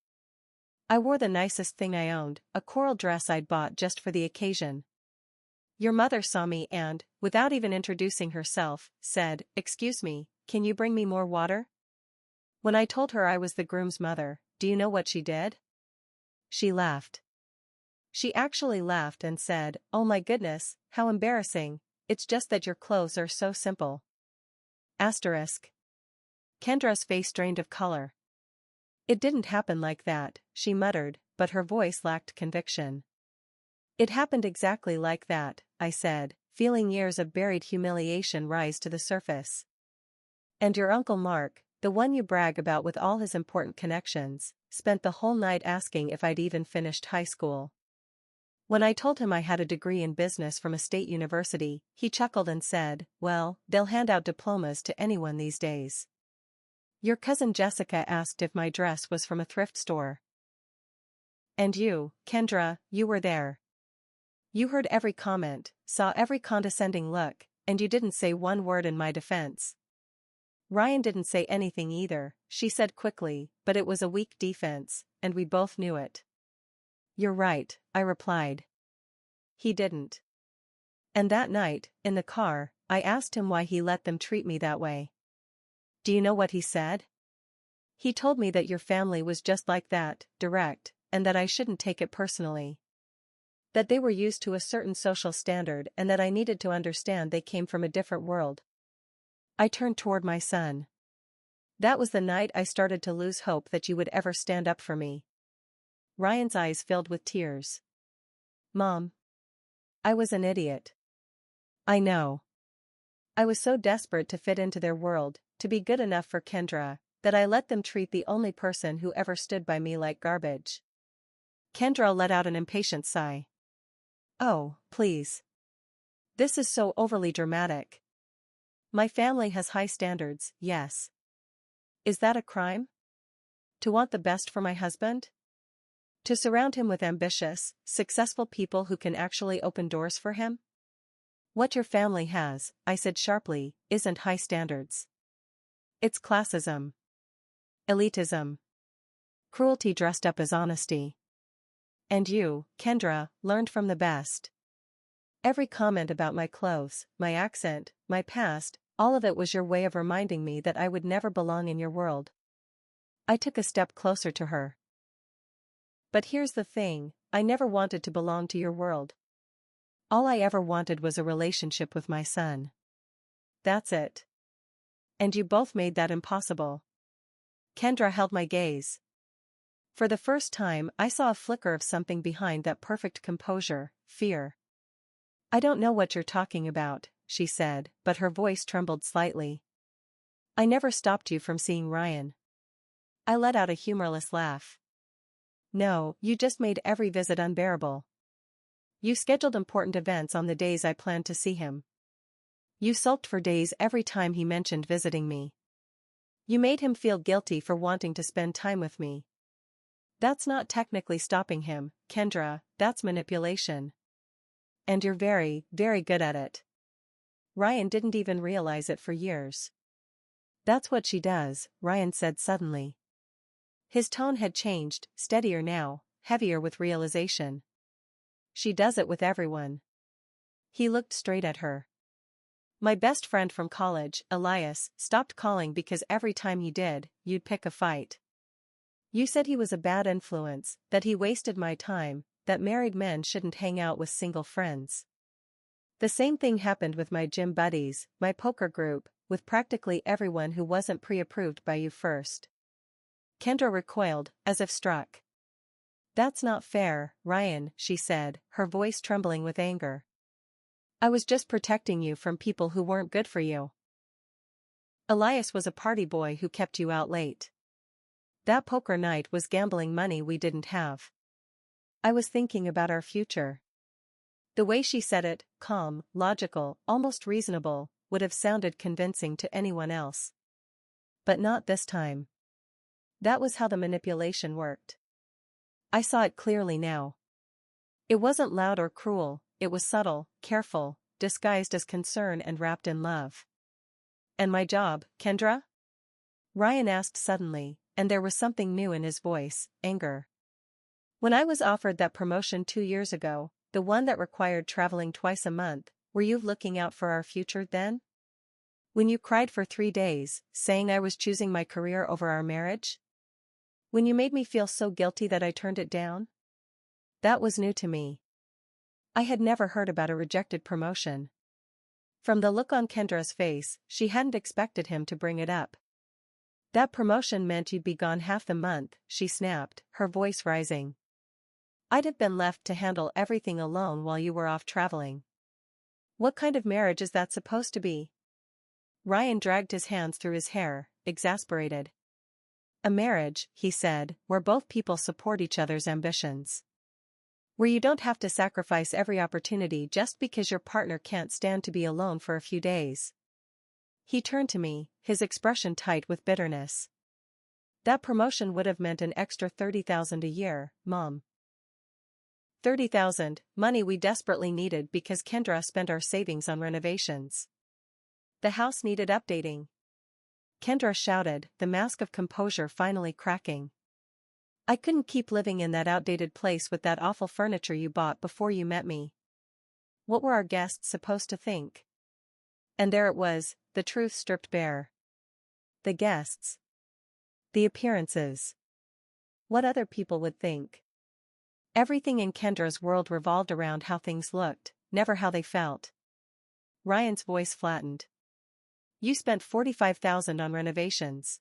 I wore the nicest thing I owned, a coral dress I'd bought just for the occasion. Your mother saw me and, without even introducing herself, said, "Excuse me, can you bring me more water?" When I told her I was the groom's mother, do you know what she did? She laughed. She actually laughed and said, "Oh my goodness, how embarrassing, it's just that your clothes are so simple." Asterisk. Kendra's face drained of color. It didn't happen like that, she muttered, but her voice lacked conviction. It happened exactly like that, I said, feeling years of buried humiliation rise to the surface. And your Uncle Mark, the one you brag about with all his important connections, spent the whole night asking if I'd even finished high school. When I told him I had a degree in business from a state university, he chuckled and said, "Well, they'll hand out diplomas to anyone these days." Your cousin Jessica asked if my dress was from a thrift store. And you, Kendra, you were there. You heard every comment, saw every condescending look, and you didn't say one word in my defense. Ryan didn't say anything either, she said quickly, but it was a weak defense, and we both knew it. You're right, I replied. He didn't. And that night, in the car, I asked him why he let them treat me that way. Do you know what he said? He told me that your family was just like that, direct, and that I shouldn't take it personally. That they were used to a certain social standard and that I needed to understand they came from a different world. I turned toward my son. That was the night I started to lose hope that you would ever stand up for me. Ryan's eyes filled with tears. Mom. I was an idiot. I know. I was so desperate to fit into their world, to be good enough for Kendra, that I let them treat the only person who ever stood by me like garbage. Kendra let out an impatient sigh. Oh, please. This is so overly dramatic. My family has high standards, yes. Is that a crime? To want the best for my husband? To surround him with ambitious, successful people who can actually open doors for him? What your family has, I said sharply, isn't high standards. It's classism. Elitism. Cruelty dressed up as honesty. And you, Kendra, learned from the best. Every comment about my clothes, my accent, my past, all of it was your way of reminding me that I would never belong in your world. I took a step closer to her. But here's the thing, I never wanted to belong to your world. All I ever wanted was a relationship with my son. That's it. And you both made that impossible. Kendra held my gaze. For the first time, I saw a flicker of something behind that perfect composure, fear. I don't know what you're talking about, she said, but her voice trembled slightly. I never stopped you from seeing Ryan. I let out a humorless laugh. No, you just made every visit unbearable. You scheduled important events on the days I planned to see him. You sulked for days every time he mentioned visiting me. You made him feel guilty for wanting to spend time with me. That's not technically stopping him, Kendra, that's manipulation. And you're very, very good at it. Ryan didn't even realize it for years. That's what she does, Ryan said suddenly. His tone had changed, steadier now, heavier with realization. She does it with everyone. He looked straight at her. My best friend from college, Elias, stopped calling because every time he did, you'd pick a fight. You said he was a bad influence, that he wasted my time, that married men shouldn't hang out with single friends. The same thing happened with my gym buddies, my poker group, with practically everyone who wasn't pre-approved by you first. Kendra recoiled, as if struck. That's not fair, Ryan, she said, her voice trembling with anger. I was just protecting you from people who weren't good for you. Elias was a party boy who kept you out late. That poker night was gambling money we didn't have. I was thinking about our future. The way she said it, calm, logical, almost reasonable, would have sounded convincing to anyone else. But not this time. That was how the manipulation worked. I saw it clearly now. It wasn't loud or cruel, it was subtle, careful, disguised as concern and wrapped in love. And my job, Kendra? Ryan asked suddenly, and there was something new in his voice, anger. When I was offered that promotion 2 years ago, the one that required traveling twice a month, were you looking out for our future then? When you cried for 3 days, saying I was choosing my career over our marriage? When you made me feel so guilty that I turned it down? That was new to me. I had never heard about a rejected promotion. From the look on Kendra's face, she hadn't expected him to bring it up. That promotion meant you'd be gone half the month, she snapped, her voice rising. I'd have been left to handle everything alone while you were off traveling. What kind of marriage is that supposed to be? Ryan dragged his hands through his hair, exasperated. A marriage, he said, where both people support each other's ambitions. Where you don't have to sacrifice every opportunity just because your partner can't stand to be alone for a few days. He turned to me, his expression tight with bitterness. That promotion would have meant an extra $30,000 a year, Mom. $30,000, money we desperately needed because Kendra spent our savings on renovations. The house needed updating. Kendra shouted, the mask of composure finally cracking. I couldn't keep living in that outdated place with that awful furniture you bought before you met me. What were our guests supposed to think? And there it was, the truth stripped bare. The guests. The appearances. What other people would think. Everything in Kendra's world revolved around how things looked, never how they felt. Ryan's voice flattened. You spent $45,000 on renovations.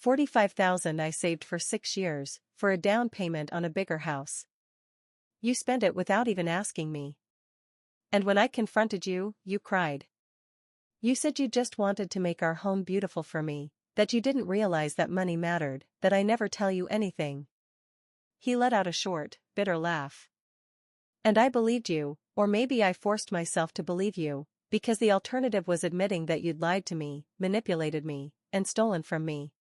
$45,000 I saved for 6 years, for a down payment on a bigger house. You spent it without even asking me. And when I confronted you, you cried. You said you just wanted to make our home beautiful for me, that you didn't realize that money mattered, that I never tell you anything. He let out a short, bitter laugh. And I believed you, or maybe I forced myself to believe you, because the alternative was admitting that you'd lied to me, manipulated me, and stolen from me.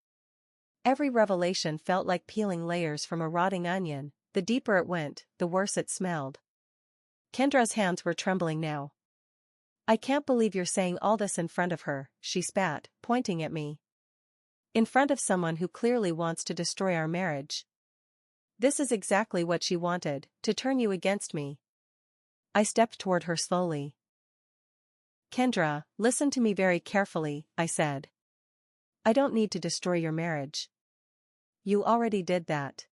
Every revelation felt like peeling layers from a rotting onion, the deeper it went, the worse it smelled. Kendra's hands were trembling now. I can't believe you're saying all this in front of her, she spat, pointing at me. In front of someone who clearly wants to destroy our marriage. This is exactly what she wanted, to turn you against me. I stepped toward her slowly. Kendra, listen to me very carefully, I said. I don't need to destroy your marriage. You already did that.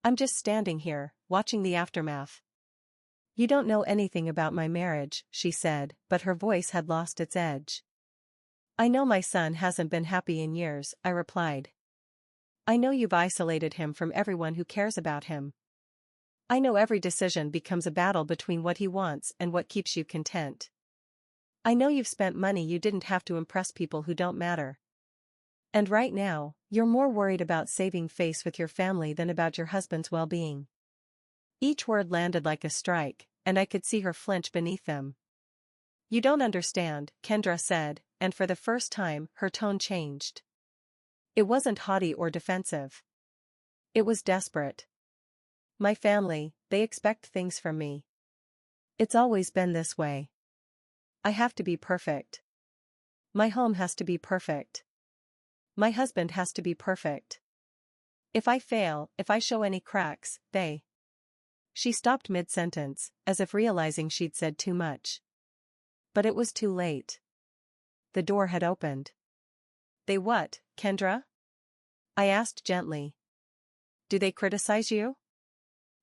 I'm just standing here, watching the aftermath. You don't know anything about my marriage, she said, but her voice had lost its edge. I know my son hasn't been happy in years, I replied. I know you've isolated him from everyone who cares about him. I know every decision becomes a battle between what he wants and what keeps you content. I know you've spent money you didn't have to impress people who don't matter. And right now, you're more worried about saving face with your family than about your husband's well-being. Each word landed like a strike, and I could see her flinch beneath them. "You don't understand," Kendra said, and for the first time, her tone changed. It wasn't haughty or defensive. It was desperate. "My family, they expect things from me. It's always been this way. I have to be perfect. My home has to be perfect. My husband has to be perfect. If I fail, if I show any cracks, they—" She stopped mid-sentence, as if realizing she'd said too much. But it was too late. The door had opened. "They what, Kendra?" I asked gently. "Do they criticize you?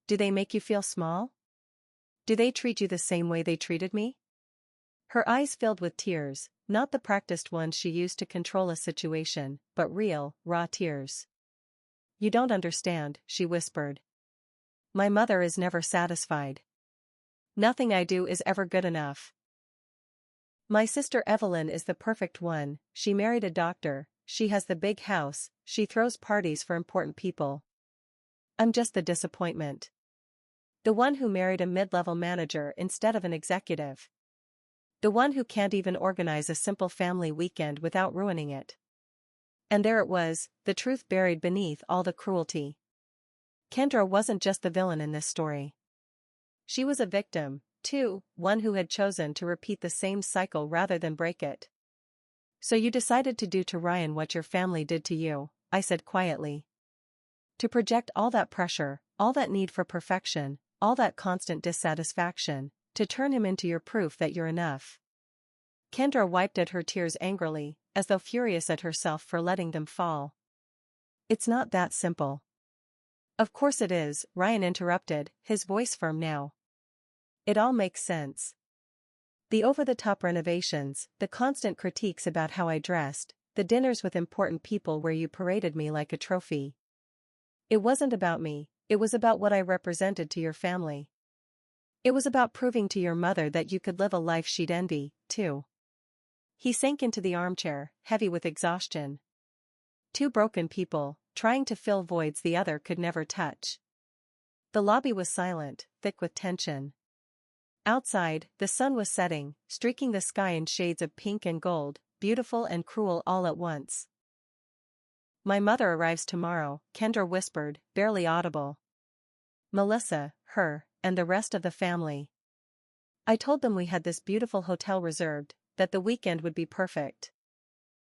Do they make you feel small? Do they treat you the same way they treated me?" Her eyes filled with tears, not the practiced ones she used to control a situation, but real, raw tears. "You don't understand," she whispered. "My mother is never satisfied. Nothing I do is ever good enough. My sister Evelyn is the perfect one. She married a doctor, she has the big house, she throws parties for important people. I'm just the disappointment. The one who married a mid-level manager instead of an executive. The one who can't even organize a simple family weekend without ruining it." And there it was, the truth buried beneath all the cruelty. Kendra wasn't just the villain in this story. She was a victim, too, one who had chosen to repeat the same cycle rather than break it. "So you decided to do to Ryan what your family did to you," I said quietly. "To project all that pressure, all that need for perfection, all that constant dissatisfaction, to turn him into your proof that you're enough." Kendra wiped at her tears angrily, as though furious at herself for letting them fall. "It's not that simple." "Of course it is," Ryan interrupted, his voice firm now. "It all makes sense. The over-the-top renovations, the constant critiques about how I dressed, the dinners with important people where you paraded me like a trophy. It wasn't about me, it was about what I represented to your family. It was about proving to your mother that you could live a life she'd envy, too." He sank into the armchair, heavy with exhaustion. Two broken people, trying to fill voids the other could never touch. The lobby was silent, thick with tension. Outside, the sun was setting, streaking the sky in shades of pink and gold, beautiful and cruel all at once. "My mother arrives tomorrow," Kendra whispered, barely audible. "Melissa, her, and the rest of the family. I told them we had this beautiful hotel reserved, that the weekend would be perfect.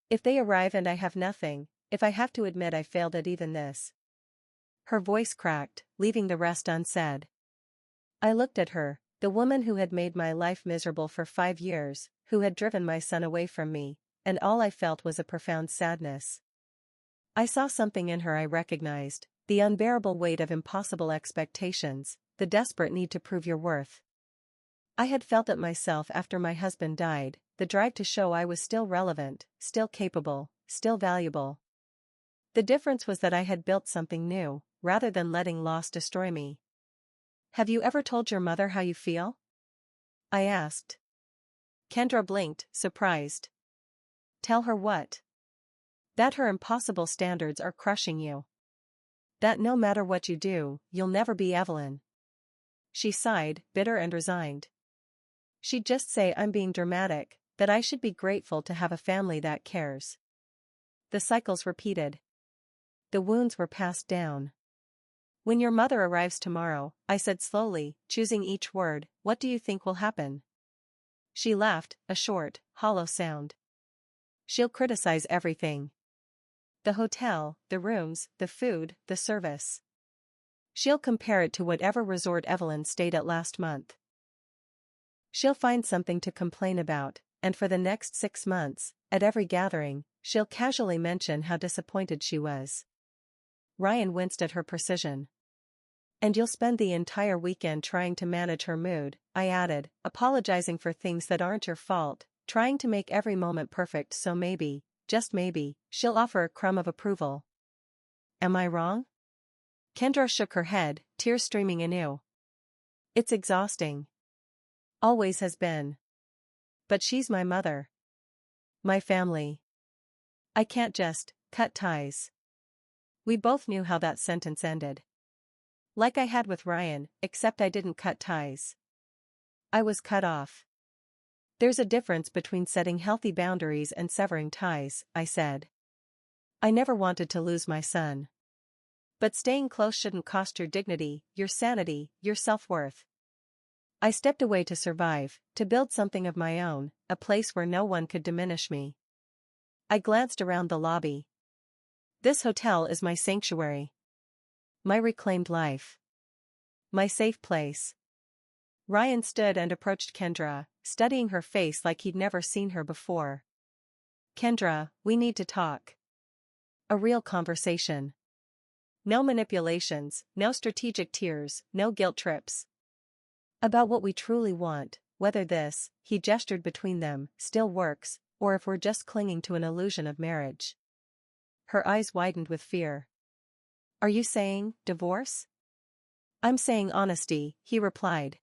If they arrive and I have nothing, if I have to admit I failed at even this." Her voice cracked, leaving the rest unsaid. I looked at her, the woman who had made my life miserable for 5 years, who had driven my son away from me, and all I felt was a profound sadness. I saw something in her I recognized, the unbearable weight of impossible expectations, the desperate need to prove your worth. I had felt it myself after my husband died, the drive to show I was still relevant, still capable, still valuable. The difference was that I had built something new, rather than letting loss destroy me. "Have you ever told your mother how you feel?" I asked. Kendra blinked, surprised. "Tell her what?" "That her impossible standards are crushing you. That no matter what you do, you'll never be Evelyn." She sighed, bitter and resigned. She'd just say I'm being dramatic, that I should be grateful to have a family that cares. The cycles repeated. The wounds were passed down. "When your mother arrives tomorrow," I said slowly, choosing each word, "what do you think will happen?" She laughed, a short, hollow sound. "She'll criticize everything. The hotel, the rooms, the food, the service. She'll compare it to whatever resort Evelyn stayed at last month. She'll find something to complain about, and for the next 6 months, at every gathering, she'll casually mention how disappointed she was." Ryan winced at her precision. "And you'll spend the entire weekend trying to manage her mood," I added, "apologizing for things that aren't your fault, trying to make every moment perfect so maybe, just maybe, she'll offer a crumb of approval. Am I wrong?" Kendra shook her head, tears streaming anew. "It's exhausting. Always has been. But she's my mother. My family. I can't just cut ties." We both knew how that sentence ended. Like I had with Ryan, except I didn't cut ties. I was cut off. There's a difference between setting healthy boundaries and severing ties, I said. I never wanted to lose my son. But staying close shouldn't cost your dignity, your sanity, your self-worth. I stepped away to survive, to build something of my own, a place where no one could diminish me. I glanced around the lobby. This hotel is my sanctuary. My reclaimed life. My safe place. Ryan stood and approached Kendra, studying her face like he'd never seen her before. Kendra, we need to talk. A real conversation. No manipulations, no strategic tears, no guilt trips. About what we truly want, whether this, he gestured between them, still works, or if we're just clinging to an illusion of marriage. Her eyes widened with fear. Are you saying, divorce? I'm saying honesty, he replied.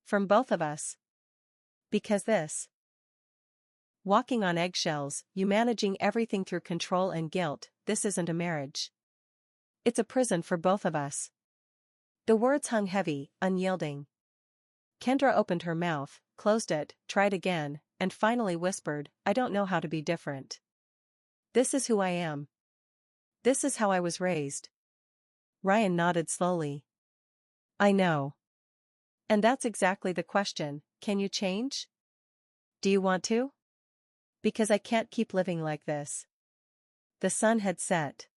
From both of us. Because this. Walking on eggshells, you managing everything through control and guilt, this isn't a marriage. It's a prison for both of us. The words hung heavy, unyielding. Kendra opened her mouth, closed it, tried again, and finally whispered, I don't know how to be different. This is who I am. This is how I was raised. Ryan nodded slowly. I know. And that's exactly the question, can you change? Do you want to? Because I can't keep living like this. The sun had set.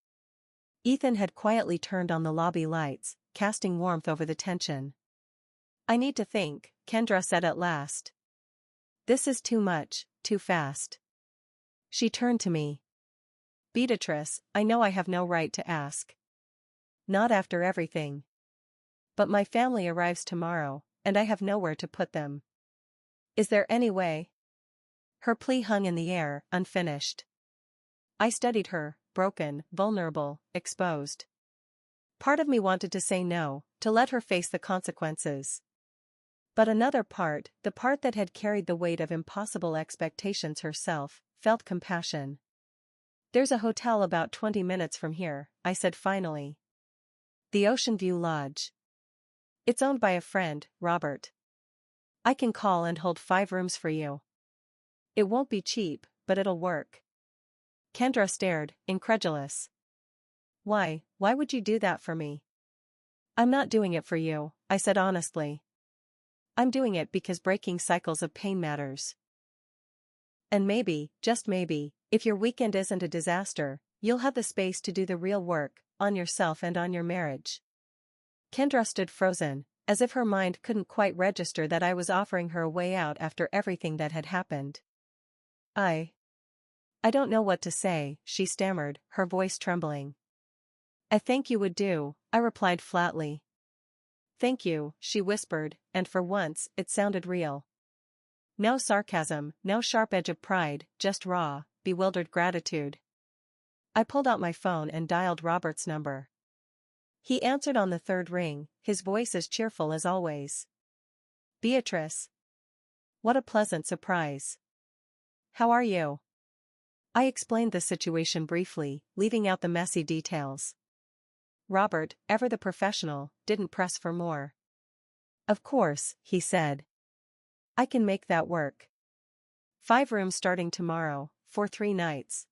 Ethan had quietly turned on the lobby lights, casting warmth over the tension. I need to think, Kendra said at last. This is too much, too fast. She turned to me. Beatrice, I know I have no right to ask. Not after everything. But my family arrives tomorrow, and I have nowhere to put them. Is there any way? Her plea hung in the air, unfinished. I studied her, broken, vulnerable, exposed. Part of me wanted to say no, to let her face the consequences. But another part, the part that had carried the weight of impossible expectations herself, felt compassion. There's a hotel about 20 minutes from here, I said finally. The Ocean View Lodge. It's owned by a friend, Robert. I can call and hold 5 rooms for you. It won't be cheap, but it'll work. Kendra stared, incredulous. Why would you do that for me? I'm not doing it for you, I said honestly. I'm doing it because breaking cycles of pain matters. And maybe, just maybe, if your weekend isn't a disaster, you'll have the space to do the real work, on yourself and on your marriage. Kendra stood frozen, as if her mind couldn't quite register that I was offering her a way out after everything that had happened. I don't know what to say, she stammered, her voice trembling. I think you would do, I replied flatly. Thank you, she whispered, and for once, it sounded real. No sarcasm, no sharp edge of pride, just raw, bewildered gratitude. I pulled out my phone and dialed Robert's number. He answered on the 3rd ring, his voice as cheerful as always. Beatrice. What a pleasant surprise. How are you? I explained the situation briefly, leaving out the messy details. Robert, ever the professional, didn't press for more. Of course, he said. I can make that work. 5 rooms starting tomorrow, for 3 nights.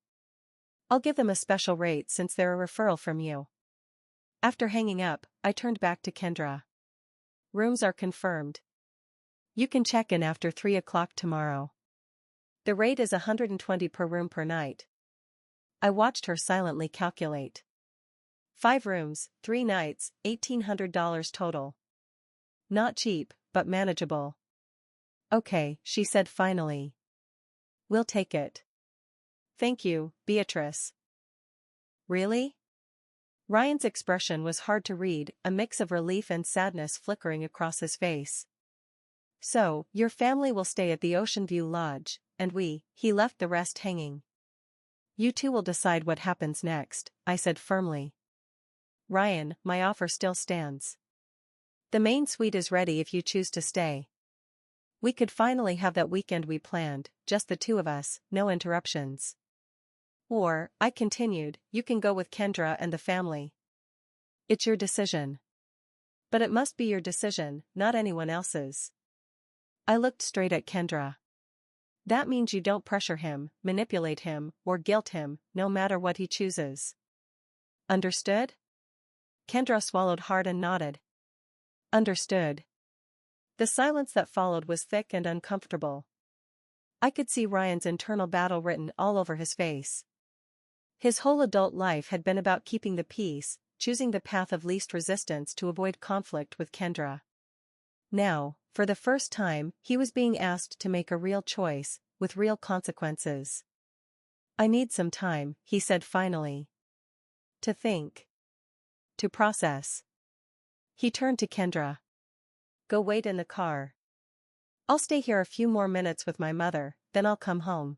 I'll give them a special rate since they're a referral from you. After hanging up, I turned back to Kendra. Rooms are confirmed. You can check in after 3 o'clock tomorrow. The rate is $120 per room per night. I watched her silently calculate. 5 rooms, 3 nights, $1,800 total. Not cheap, but manageable. Okay, she said finally. We'll take it. Thank you, Beatrice. Really? Ryan's expression was hard to read, a mix of relief and sadness flickering across his face. So, your family will stay at the Ocean View Lodge, and he left the rest hanging. You two will decide what happens next, I said firmly. Ryan, my offer still stands. The main suite is ready if you choose to stay. We could finally have that weekend we planned, just the 2 of us, no interruptions. Or, I continued, you can go with Kendra and the family. It's your decision. But it must be your decision, not anyone else's. I looked straight at Kendra. That means you don't pressure him, manipulate him, or guilt him, no matter what he chooses. Understood? Kendra swallowed hard and nodded. Understood. The silence that followed was thick and uncomfortable. I could see Ryan's internal battle written all over his face. His whole adult life had been about keeping the peace, choosing the path of least resistance to avoid conflict with Kendra. Now, for the first time, he was being asked to make a real choice, with real consequences. I need some time, he said finally. To think. To process. He turned to Kendra. Go wait in the car. I'll stay here a few more minutes with my mother, then I'll come home.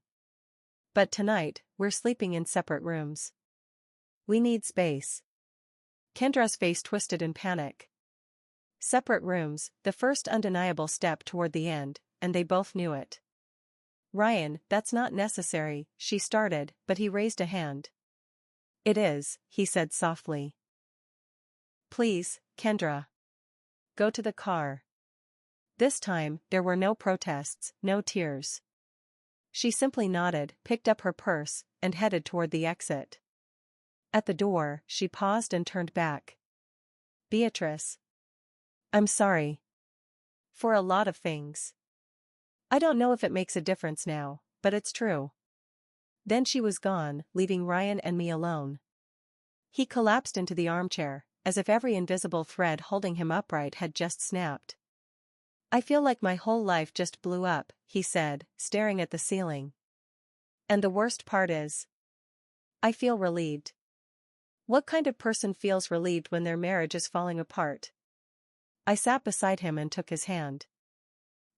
But tonight, we're sleeping in separate rooms. We need space. Kendra's face twisted in panic. Separate rooms, the first undeniable step toward the end, and they both knew it. Ryan, that's not necessary, she started, but he raised a hand. It is, he said softly. Please, Kendra. Go to the car. This time, there were no protests, no tears. She simply nodded, picked up her purse, and headed toward the exit. At the door, she paused and turned back. Beatrice. I'm sorry. For a lot of things. I don't know if it makes a difference now, but it's true. Then she was gone, leaving Ryan and me alone. He collapsed into the armchair, as if every invisible thread holding him upright had just snapped. I feel like my whole life just blew up, he said, staring at the ceiling. And the worst part is, I feel relieved. What kind of person feels relieved when their marriage is falling apart? I sat beside him and took his hand.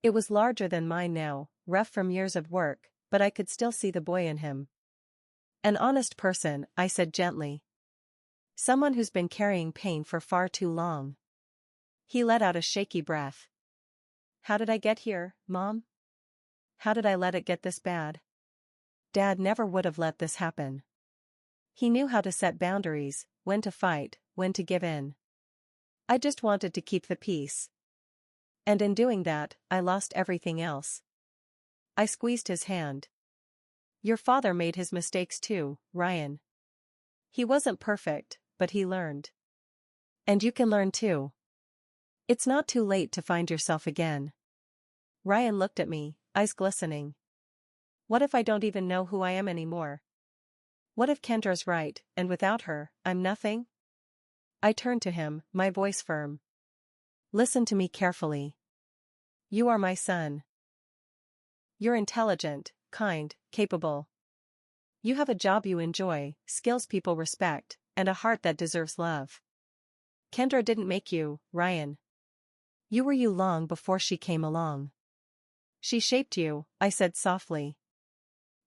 It was larger than mine now, rough from years of work, but I could still see the boy in him. An honest person, I said gently. Someone who's been carrying pain for far too long. He let out a shaky breath. How did I get here, Mom? How did I let it get this bad? Dad never would have let this happen. He knew how to set boundaries, when to fight, when to give in. I just wanted to keep the peace. And in doing that, I lost everything else. I squeezed his hand. Your father made his mistakes too, Ryan. He wasn't perfect, but he learned. And you can learn too. It's not too late to find yourself again. Ryan looked at me, eyes glistening. What if I don't even know who I am anymore? What if Kendra's right, and without her, I'm nothing? I turned to him, my voice firm. Listen to me carefully. You are my son. You're intelligent, kind, capable. You have a job you enjoy, skills people respect, and a heart that deserves love. Kendra didn't make you, Ryan. You were you long before she came along. She shaped you, I said softly.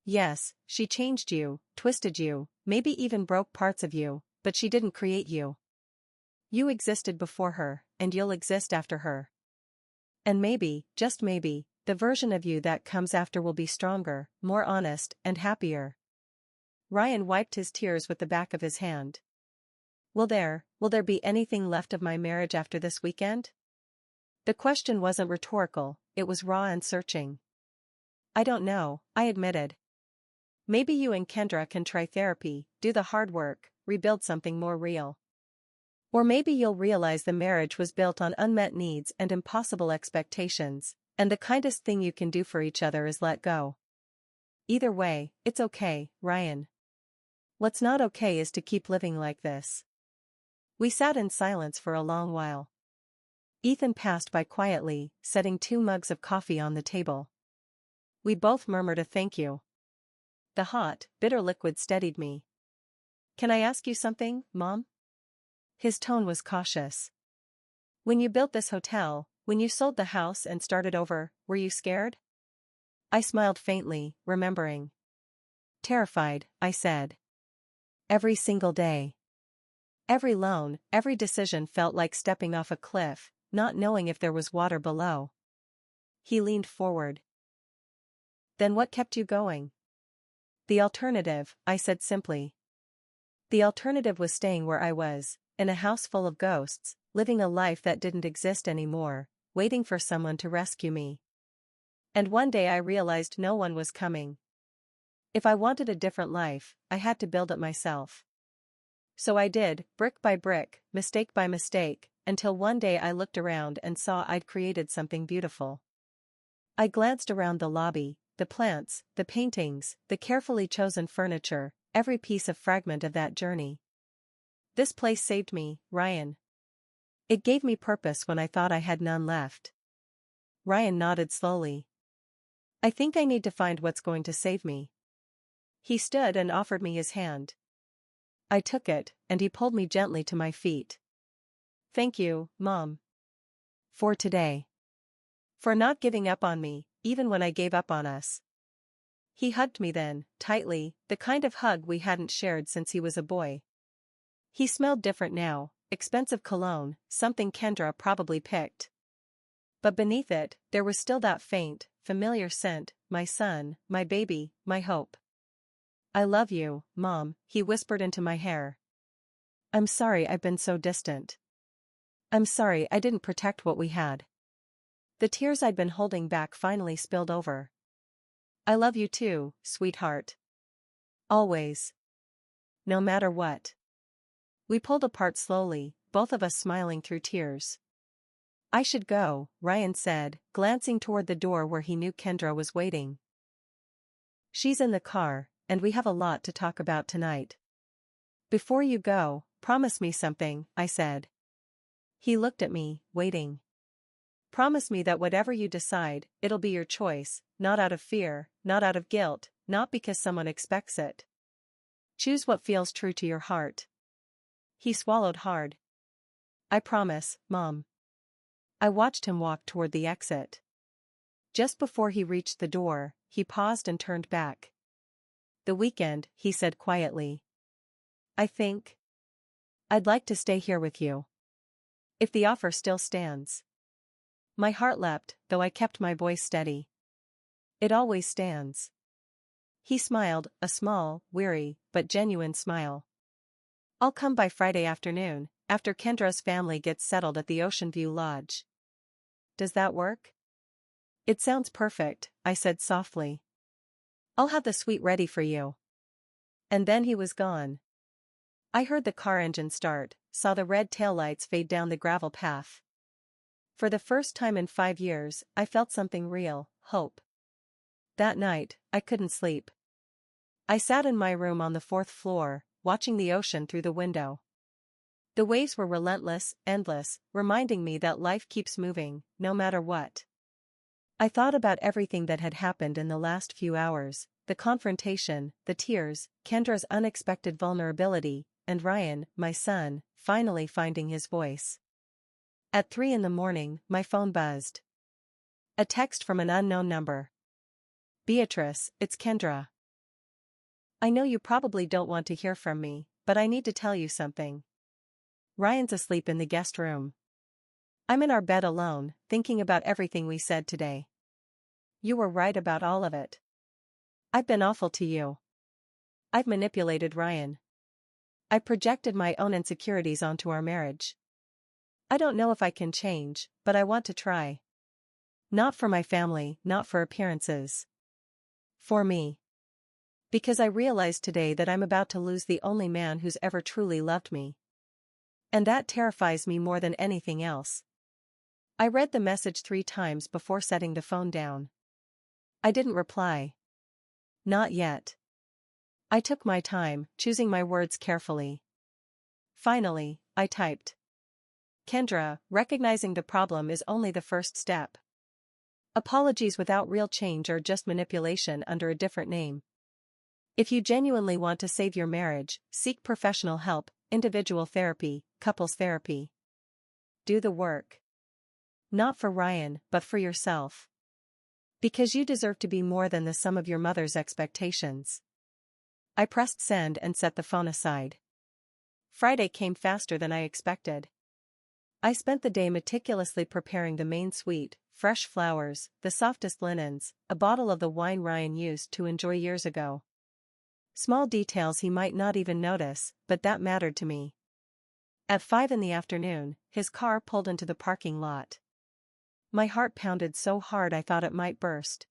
Yes, she changed you, twisted you, maybe even broke parts of you, but she didn't create you. You existed before her, and you'll exist after her. And maybe, just maybe, the version of you that comes after will be stronger, more honest, and happier. Ryan wiped his tears with the back of his hand. Will there be anything left of my marriage after this weekend? The question wasn't rhetorical, it was raw and searching. I don't know, I admitted. Maybe you and Kendra can try therapy, do the hard work, rebuild something more real. Or maybe you'll realize the marriage was built on unmet needs and impossible expectations, and the kindest thing you can do for each other is let go. Either way, it's okay, Ryan. What's not okay is to keep living like this. We sat in silence for a long while. Ethan passed by quietly, setting 2 mugs of coffee on the table. We both murmured a thank you. The hot, bitter liquid steadied me. Can I ask you something, Mom? His tone was cautious. When you built this hotel, when you sold the house and started over, were you scared? I smiled faintly, remembering. Terrified, I said. Every single day. Every loan, every decision felt like stepping off a cliff, not knowing if there was water below. He leaned forward. Then what kept you going? The alternative, I said simply. The alternative was staying where I was, in a house full of ghosts, living a life that didn't exist anymore, waiting for someone to rescue me. And one day I realized no one was coming. If I wanted a different life, I had to build it myself. So I did, brick by brick, mistake by mistake, until one day I looked around and saw I'd created something beautiful. I glanced around the lobby, the plants, the paintings, the carefully chosen furniture, every piece of fragment of that journey. This place saved me, Ryan. It gave me purpose when I thought I had none left. Ryan nodded slowly. I think I need to find what's going to save me. He stood and offered me his hand. I took it, and he pulled me gently to my feet. Thank you, Mom. For today. For not giving up on me, even when I gave up on us. He hugged me then, tightly, the kind of hug we hadn't shared since he was a boy. He smelled different now, expensive cologne, something Kendra probably picked. But beneath it, there was still that faint, familiar scent, my son, my baby, my hope. I love you, Mom, he whispered into my hair. I'm sorry I've been so distant. I'm sorry I didn't protect what we had. The tears I'd been holding back finally spilled over. I love you too, sweetheart. Always. No matter what. We pulled apart slowly, both of us smiling through tears. I should go, Ryan said, glancing toward the door where he knew Kendra was waiting. She's in the car, and we have a lot to talk about tonight. Before you go, promise me something, I said. He looked at me, waiting. Promise me that whatever you decide, it'll be your choice, not out of fear, not out of guilt, not because someone expects it. Choose what feels true to your heart. He swallowed hard. I promise, Mom. I watched him walk toward the exit. Just before he reached the door, he paused and turned back. The weekend, he said quietly. I think I'd like to stay here with you. If the offer still stands. My heart leapt, though I kept my voice steady. It always stands. He smiled, a small, weary, but genuine smile. I'll come by Friday afternoon, after Kendra's family gets settled at the Ocean View Lodge. Does that work? It sounds perfect, I said softly. I'll have the suite ready for you. And then he was gone. I heard the car engine start, saw the red taillights fade down the gravel path. For the first time in 5 years, I felt something real, hope. That night, I couldn't sleep. I sat in my room on the 4th floor, watching the ocean through the window. The waves were relentless, endless, reminding me that life keeps moving, no matter what. I thought about everything that had happened in the last few hours, the confrontation, the tears, Kendra's unexpected vulnerability, and Ryan, my son, finally finding his voice. At 3 a.m, my phone buzzed. A text from an unknown number. Beatrice, it's Kendra. I know you probably don't want to hear from me, but I need to tell you something. Ryan's asleep in the guest room. I'm in our bed alone, thinking about everything we said today. You were right about all of it. I've been awful to you. I've manipulated Ryan. I projected my own insecurities onto our marriage. I don't know if I can change, but I want to try. Not for my family, not for appearances. For me. Because I realized today that I'm about to lose the only man who's ever truly loved me. And that terrifies me more than anything else. I read the message 3 times before setting the phone down. I didn't reply. Not yet. I took my time, choosing my words carefully. Finally, I typed. Kendra, recognizing the problem is only the first step. Apologies without real change are just manipulation under a different name. If you genuinely want to save your marriage, seek professional help, individual therapy, couples therapy. Do the work. Not for Ryan, but for yourself. Because you deserve to be more than the sum of your mother's expectations. I pressed send and set the phone aside. Friday came faster than I expected. I spent the day meticulously preparing the main suite, fresh flowers, the softest linens, a bottle of the wine Ryan used to enjoy years ago. Small details he might not even notice, but that mattered to me. At 5 in the afternoon, his car pulled into the parking lot. My heart pounded so hard I thought it might burst.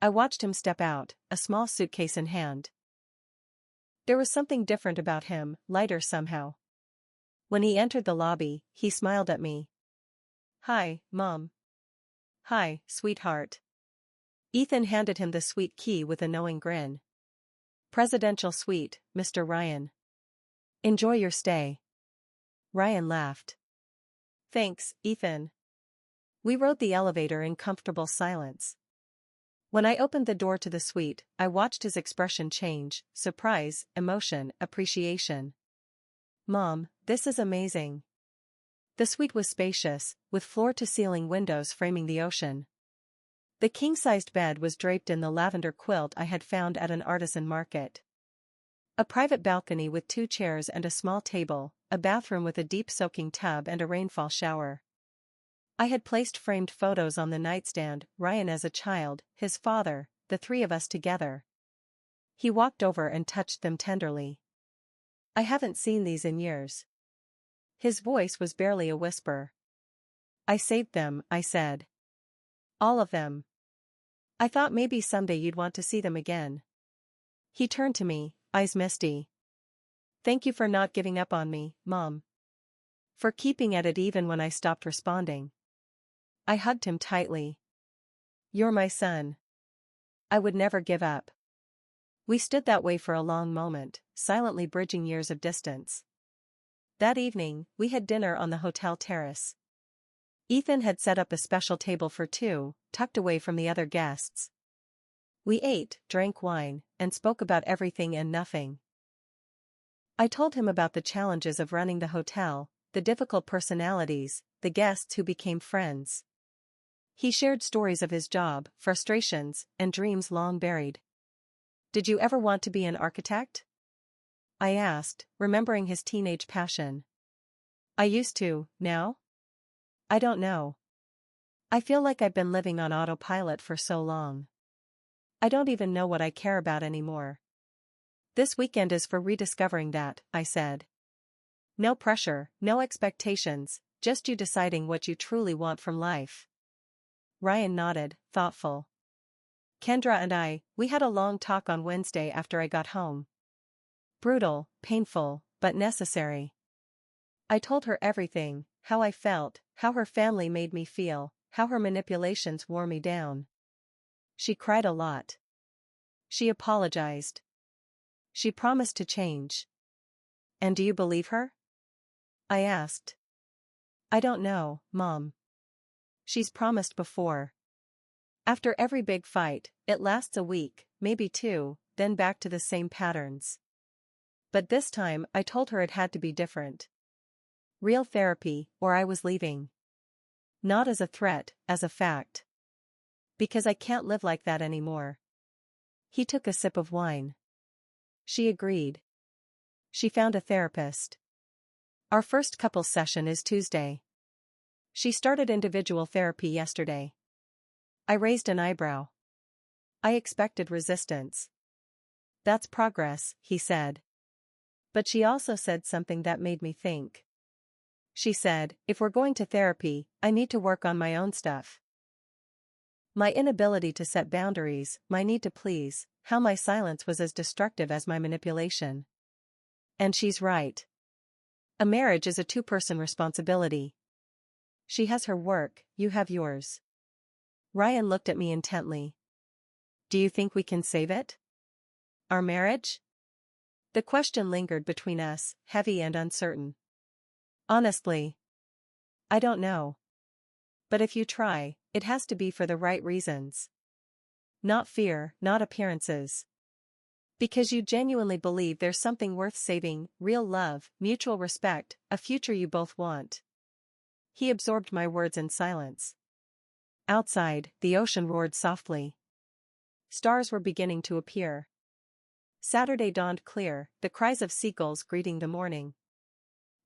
I watched him step out, a small suitcase in hand. There was something different about him, lighter somehow. When he entered the lobby, he smiled at me. "Hi, Mom." "Hi, sweetheart." Ethan handed him the suite key with a knowing grin. "Presidential suite, Mr. Ryan. Enjoy your stay." Ryan laughed. "Thanks, Ethan." We rode the elevator in comfortable silence. When I opened the door to the suite, I watched his expression change: surprise, emotion, appreciation. "Mom, this is amazing." The suite was spacious, with floor-to-ceiling windows framing the ocean. The king-sized bed was draped in the lavender quilt I had found at an artisan market. A private balcony with 2 chairs and a small table, a bathroom with a deep soaking tub and a rainfall shower. I had placed framed photos on the nightstand: Ryan as a child, his father, the 3 of us together. He walked over and touched them tenderly. "I haven't seen these in years." His voice was barely a whisper. "I saved them," I said. "All of them. I thought maybe someday you'd want to see them again." He turned to me, eyes misty. "Thank you for not giving up on me, Mom. For keeping at it even when I stopped responding." I hugged him tightly. "You're my son. I would never give up." We stood that way for a long moment, silently bridging years of distance. That evening, we had dinner on the hotel terrace. Ethan had set up a special table for 2, tucked away from the other guests. We ate, drank wine, and spoke about everything and nothing. I told him about the challenges of running the hotel, the difficult personalities, the guests who became friends. He shared stories of his job, frustrations, and dreams long buried. "Did you ever want to be an architect?" I asked, remembering his teenage passion. "I used to, now? I don't know. I feel like I've been living on autopilot for so long. I don't even know what I care about anymore." "This weekend is for rediscovering that," I said. "No pressure, no expectations, just you deciding what you truly want from life." Ryan nodded, thoughtful. "Kendra and we had a long talk on Wednesday after I got home. Brutal, painful, but necessary. I told her everything: how I felt, how her family made me feel, how her manipulations wore me down. She cried a lot. She apologized. She promised to change." "And do you believe her?" I asked. "I don't know, Mom. She's promised before. After every big fight, it lasts a week, maybe 2, then back to the same patterns. But this time I told her it had to be different. Real therapy, or I was leaving. Not as a threat, as a fact. Because I can't live like that anymore." He took a sip of wine. She agreed. She found a therapist. Our first couples session is Tuesday. She started individual therapy yesterday. I raised an eyebrow. I expected resistance. "That's progress," he said. But she also said something that made me think. She said, "If we're going to therapy, I need to work on my own stuff. My inability to set boundaries, my need to please, how my silence was as destructive as my manipulation." And she's right. A marriage is a 2-person responsibility. She has her work, you have yours. Ryan looked at me intently. "Do you think we can save it? Our marriage?" The question lingered between us, heavy and uncertain. "Honestly, I don't know. But if you try, it has to be for the right reasons. Not fear, not appearances. Because you genuinely believe there's something worth saving: real love, mutual respect, a future you both want." He absorbed my words in silence. Outside, the ocean roared softly. Stars were beginning to appear. Saturday dawned clear, the cries of seagulls greeting the morning.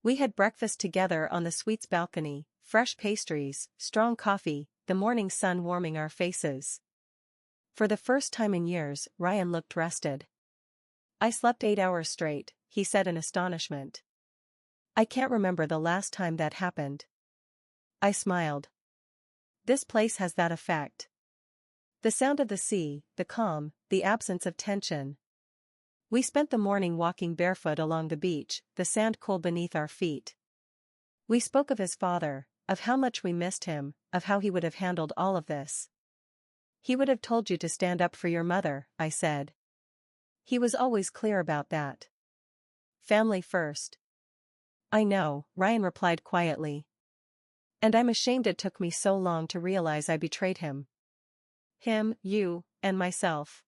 We had breakfast together on the suite's balcony, fresh pastries, strong coffee, the morning sun warming our faces. For the first time in years, Ryan looked rested. "I slept 8 hours straight," he said in astonishment. I can't remember the last time that happened. I smiled. This place has that effect. The sound of the sea, the calm, the absence of tension. We spent the morning walking barefoot along the beach, the sand cool beneath our feet. We spoke of his father, of how much we missed him, of how he would have handled all of this. He would have told you to stand up for your mother, I said. He was always clear about that. Family first. I know, Ryan replied quietly. And I'm ashamed it took me so long to realize I betrayed him. Him, you, and myself.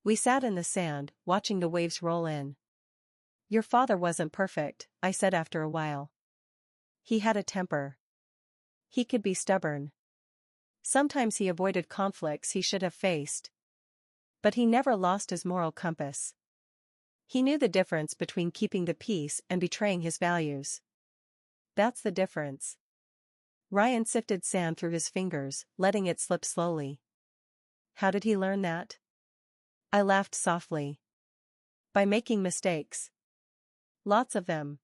We sat in the sand, watching the waves roll in. Your father wasn't perfect, I said after a while. He had a temper. He could be stubborn. Sometimes he avoided conflicts he should have faced. But he never lost his moral compass. He knew the difference between keeping the peace and betraying his values. That's the difference. Ryan sifted sand through his fingers, letting it slip slowly. How did he learn that? I laughed softly. By making mistakes. Lots of them.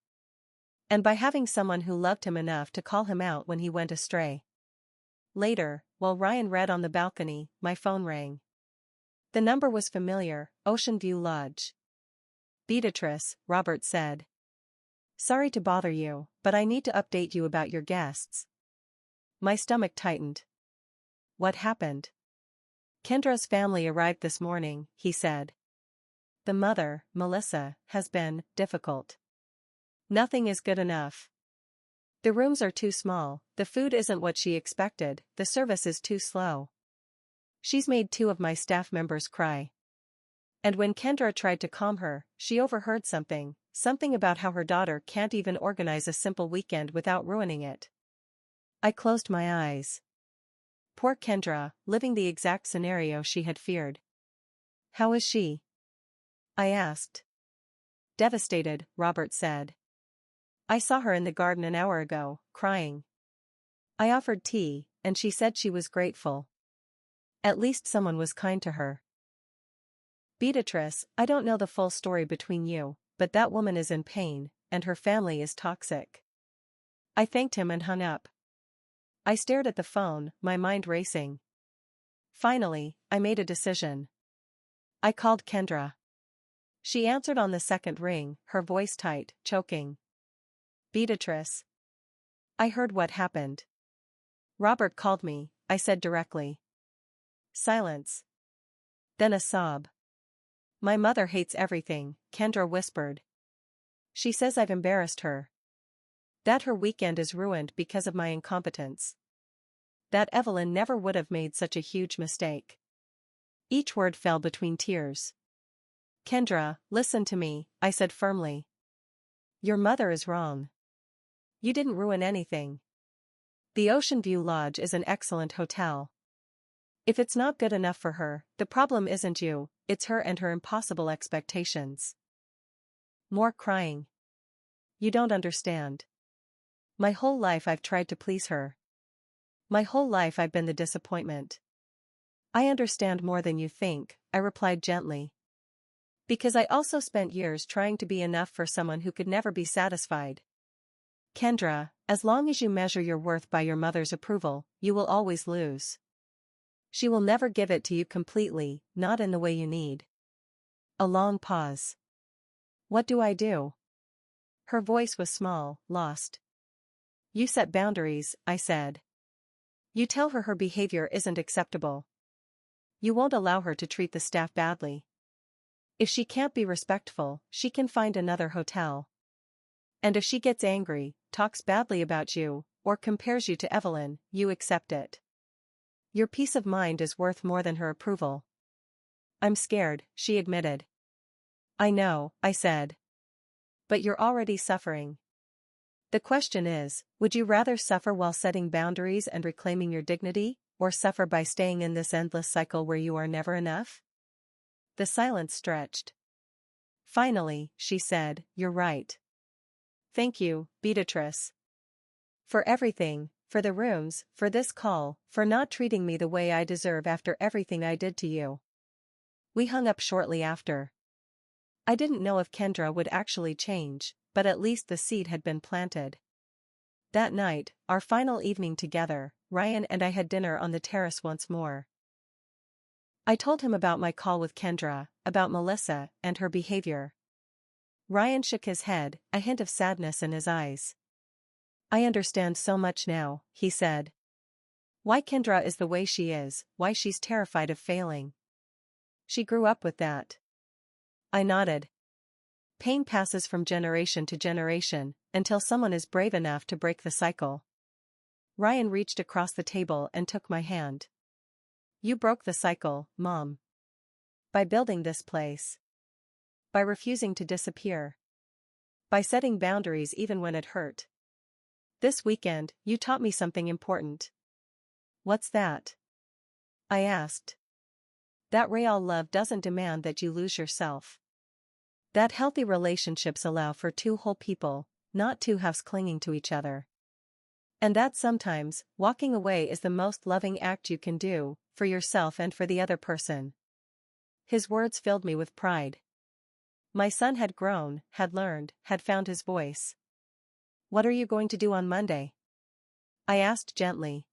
And by having someone who loved him enough to call him out when he went astray. Later, while Ryan read on the balcony, my phone rang. The number was familiar, Ocean View Lodge. Beatrice, Robert said. Sorry to bother you, but I need to update you about your guests. My stomach tightened. What happened? Kendra's family arrived this morning, he said. The mother, Melissa, has been difficult. Nothing is good enough. The rooms are too small, the food isn't what she expected, the service is too slow. She's made 2 of my staff members cry. And when Kendra tried to calm her, she overheard something about how her daughter can't even organize a simple weekend without ruining it. I closed my eyes. Poor Kendra, living the exact scenario she had feared. How is she? I asked. Devastated, Robert said. I saw her in the garden an hour ago, crying. I offered tea, and she said she was grateful. At least someone was kind to her. Beatrice, I don't know the full story between you, but that woman is in pain, and her family is toxic. I thanked him and hung up. I stared at the phone, my mind racing. Finally, I made a decision. I called Kendra. She answered on the second ring, her voice tight, choking. Beatrice. I heard what happened. Robert called me, I said directly. Silence. Then a sob. My mother hates everything, Kendra whispered. She says I've embarrassed her. That her weekend is ruined because of my incompetence. That Evelyn never would have made such a huge mistake. Each word fell between tears. Kendra, listen to me, I said firmly. Your mother is wrong. You didn't ruin anything. The Ocean View Lodge is an excellent hotel. If it's not good enough for her, the problem isn't you, it's her and her impossible expectations. More crying. You don't understand. My whole life I've tried to please her. My whole life I've been the disappointment. I understand more than you think, I replied gently. Because I also spent years trying to be enough for someone who could never be satisfied. Kendra, as long as you measure your worth by your mother's approval, you will always lose. She will never give it to you completely, not in the way you need. A long pause. What do I do? Her voice was small, lost. You set boundaries, I said. You tell her her behavior isn't acceptable. You won't allow her to treat the staff badly. If she can't be respectful, she can find another hotel. And if she gets angry, talks badly about you, or compares you to Evelyn, you accept it. Your peace of mind is worth more than her approval. I'm scared, she admitted. I know, I said. But you're already suffering. The question is, would you rather suffer while setting boundaries and reclaiming your dignity, or suffer by staying in this endless cycle where you are never enough? The silence stretched. Finally, she said, you're right. Thank you, Beatrice. For everything, for the rooms, for this call, for not treating me the way I deserve after everything I did to you. We hung up shortly after. I didn't know if Kendra would actually change, but at least the seed had been planted. That night, our final evening together, Ryan and I had dinner on the terrace once more. I told him about my call with Kendra, about Melissa, and her behavior. Ryan shook his head, a hint of sadness in his eyes. I understand so much now, he said. Why Kendra is the way she is, why she's terrified of failing. She grew up with that. I nodded. Pain passes from generation to generation, until someone is brave enough to break the cycle. Ryan reached across the table and took my hand. You broke the cycle, Mom. By building this place. By refusing to disappear. By setting boundaries even when it hurt. This weekend, you taught me something important. What's that? I asked. That real love doesn't demand that you lose yourself. That healthy relationships allow for two whole people, not two halves clinging to each other. And that sometimes, walking away is the most loving act you can do, for yourself and for the other person. His words filled me with pride. My son had grown, had learned, had found his voice. What are you going to do on Monday? I asked gently.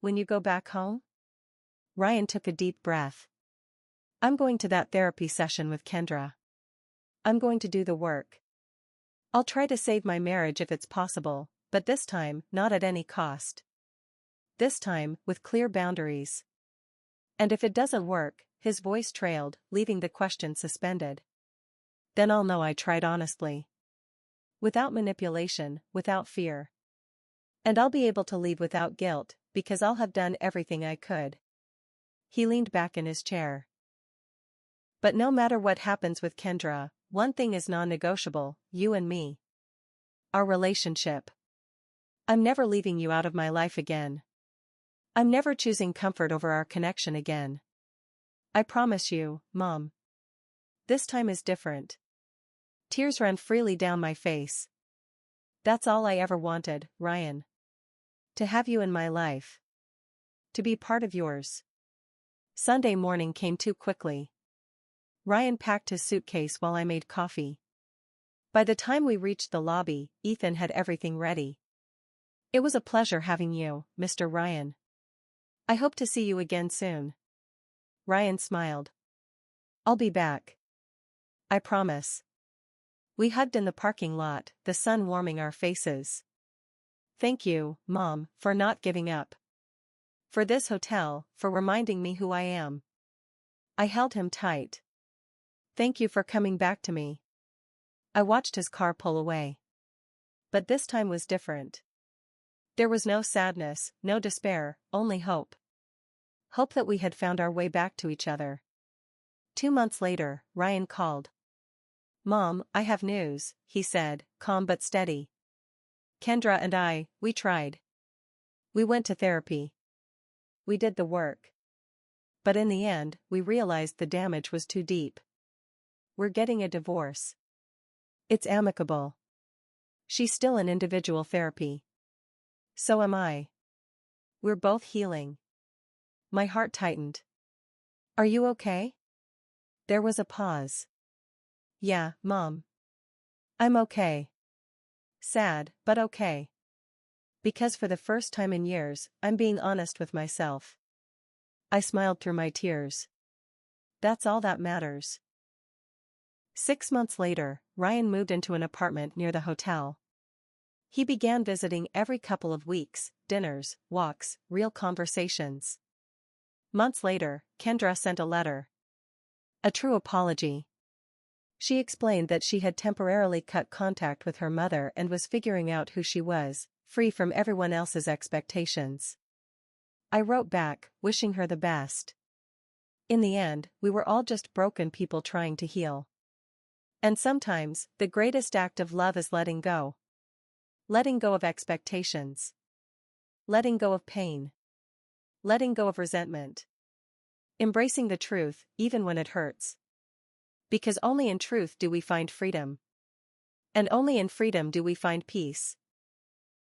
When you go back home? Ryan took a deep breath. I'm going to that therapy session with Kendra. I'm going to do the work. I'll try to save my marriage if it's possible, but this time, not at any cost. This time, with clear boundaries. And if it doesn't work, his voice trailed, leaving the question suspended. Then I'll know I tried honestly. Without manipulation, without fear. And I'll be able to leave without guilt, because I'll have done everything I could. He leaned back in his chair. But no matter what happens with Kendra, one thing is non-negotiable, you and me. Our relationship. I'm never leaving you out of my life again. I'm never choosing comfort over our connection again. I promise you, Mom. This time is different. Tears ran freely down my face. That's all I ever wanted, Ryan. To have you in my life. To be part of yours. Sunday morning came too quickly. Ryan packed his suitcase while I made coffee. By the time we reached the lobby, Ethan had everything ready. It was a pleasure having you, Mr. Ryan. I hope to see you again soon. Ryan smiled. I'll be back. I promise. We hugged in the parking lot, the sun warming our faces. Thank you, Mom, for not giving up. For this hotel, for reminding me who I am. I held him tight. Thank you for coming back to me. I watched his car pull away. But this time was different. There was no sadness, no despair, only hope. Hope that we had found our way back to each other. 2 months later, Ryan called. Mom, I have news, he said, calm but steady. Kendra and I, we tried. We went to therapy. We did the work. But in the end, we realized the damage was too deep. We're getting a divorce. It's amicable. She's still in individual therapy. So am I. We're both healing. My heart tightened. Are you okay? There was a pause. Yeah, Mom. I'm okay. Sad, but okay. Because for the first time in years, I'm being honest with myself. I smiled through my tears. That's all that matters. 6 months later, Ryan moved into an apartment near the hotel. He began visiting every couple of weeks, dinners, walks, real conversations. Months later, Kendra sent a letter. A true apology. She explained that she had temporarily cut contact with her mother and was figuring out who she was, free from everyone else's expectations. I wrote back, wishing her the best. In the end, we were all just broken people trying to heal. And sometimes, the greatest act of love is letting go. Letting go of expectations. Letting go of pain. Letting go of resentment. Embracing the truth, even when it hurts. Because only in truth do we find freedom. And only in freedom do we find peace.